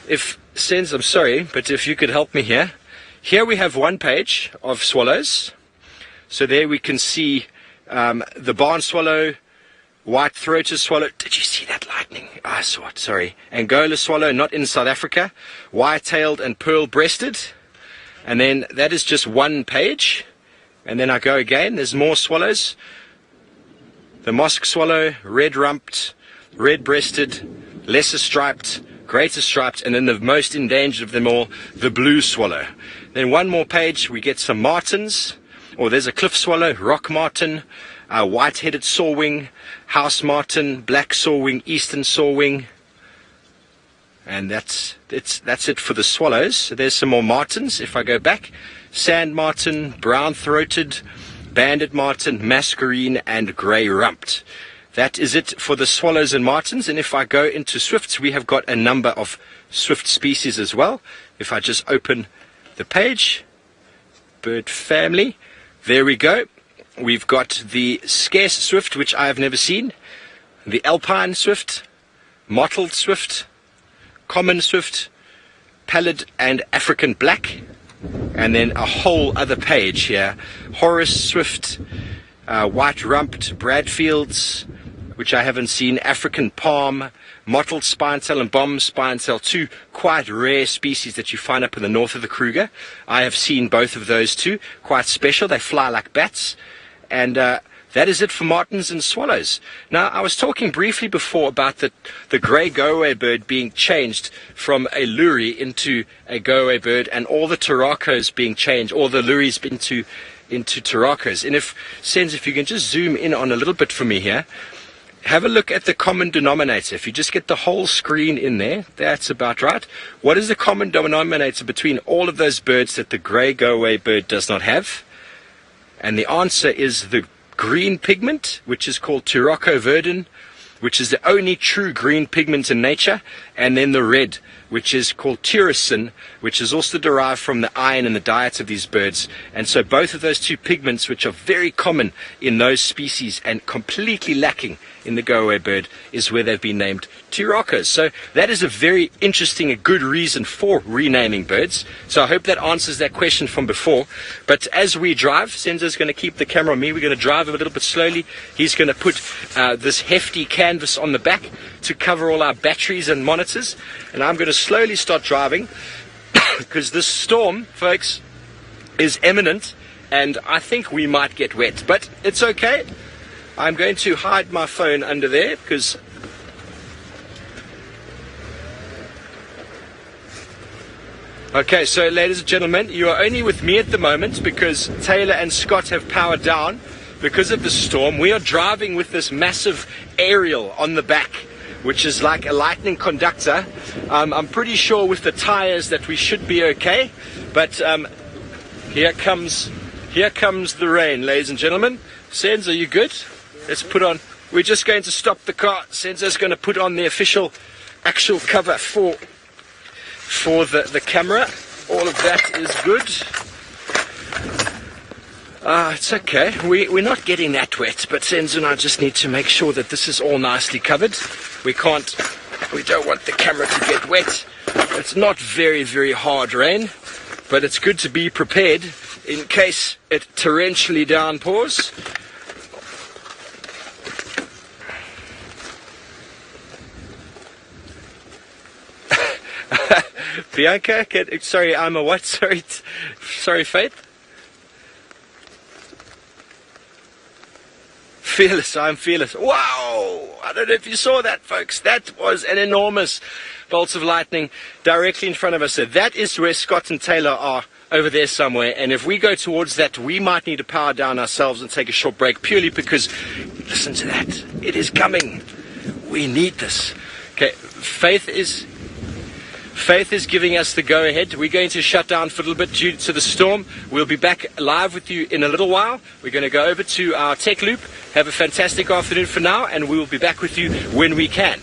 I'm sorry, but if you could help me here. Here we have one page of swallows. So there we can see the barn swallow, white-throated swallow. Did you see that lightning? I saw it, sorry. Angola swallow, not in South Africa. White-tailed and pearl-breasted. And then that is just one page. And then I go again, there's more swallows. The mosque swallow, red-rumped, red-breasted, lesser-striped, greater-striped, and then the most endangered of them all, the blue swallow. Then one more page, we get some martins. Or there's a cliff swallow, rock martin, white-headed sawwing, house martin, black sawwing, eastern sawwing. And that's it for the swallows. So there's some more martins. If I go back, sand martin, brown-throated, banded martin, mascarene, and grey-rumped. That is it for the swallows and martins. And if I go into swifts, we have got a number of swift species as well. If I just open the page, bird family, there we go. We've got the scarce swift, which I have never seen, the alpine swift, mottled swift, common swift, pallid and African black, and then a whole other page here. Horace swift, white-rumped Bradfields, which I haven't seen, African palm, mottled spinetail and bomb spinetail, two quite rare species that you find up in the north of the Kruger. I have seen both of those two, quite special. They fly like bats. And that is it for martins and swallows. Now, I was talking briefly before about the grey go-away bird being changed from a lory into a go-away bird, and all the turacos being changed, all the lories into turacos. And if you can just zoom in on a little bit for me here, have a look at the common denominator. If you just get the whole screen in there, that's about right. What is the common denominator between all of those birds that the grey go-away bird does not have? And the answer is the green pigment, which is called Turaco verdin, which is the only true green pigment in nature, and then the red, which is called tyrosine, which is also derived from the iron in the diet of these birds. And so both of those two pigments, which are very common in those species and completely lacking in the go-away bird, is where they've been named turacos. So that is a very interesting, a good reason for renaming birds. So I hope that answers that question from before. But as we drive, Senzo's going to keep the camera on me. We're going to drive a little bit slowly. He's going to put this hefty canvas on the back to cover all our batteries and monitors. And I'm going to slowly start driving because this storm, folks, is imminent and I think we might get wet. But it's okay. I'm going to hide my phone under there because okay, so ladies and gentlemen, you are only with me at the moment because Taylor and Scott have powered down because of the storm. We are driving with this massive aerial on the back which is like a lightning conductor. I'm pretty sure with the tires that we should be okay, but here comes the rain, ladies and gentlemen. Senz, are you good? Let's put on. We're just going to stop the car. Senzo's going to put on the actual cover for the camera. All of that is good. It's okay. We're not getting that wet, but Senzo and I just need to make sure that this is all nicely covered. We don't want the camera to get wet. It's not very, very hard rain, but it's good to be prepared in case it torrentially downpours. Bianca, sorry, I'm a what? Sorry, Faith? Fearless, I'm fearless. Wow! I don't know if you saw that, folks. That was an enormous bolt of lightning directly in front of us. So that is where Scott and Taylor are, over there somewhere. And if we go towards that, we might need to power down ourselves and take a short break, purely because, listen to that. It is coming. We need this. Okay, Faith is giving us the go-ahead. We're going to shut down for a little bit due to the storm. We'll be back live with you in a little while. We're going to go over to our tech loop. Have a fantastic afternoon for now, and we will be back with you when we can.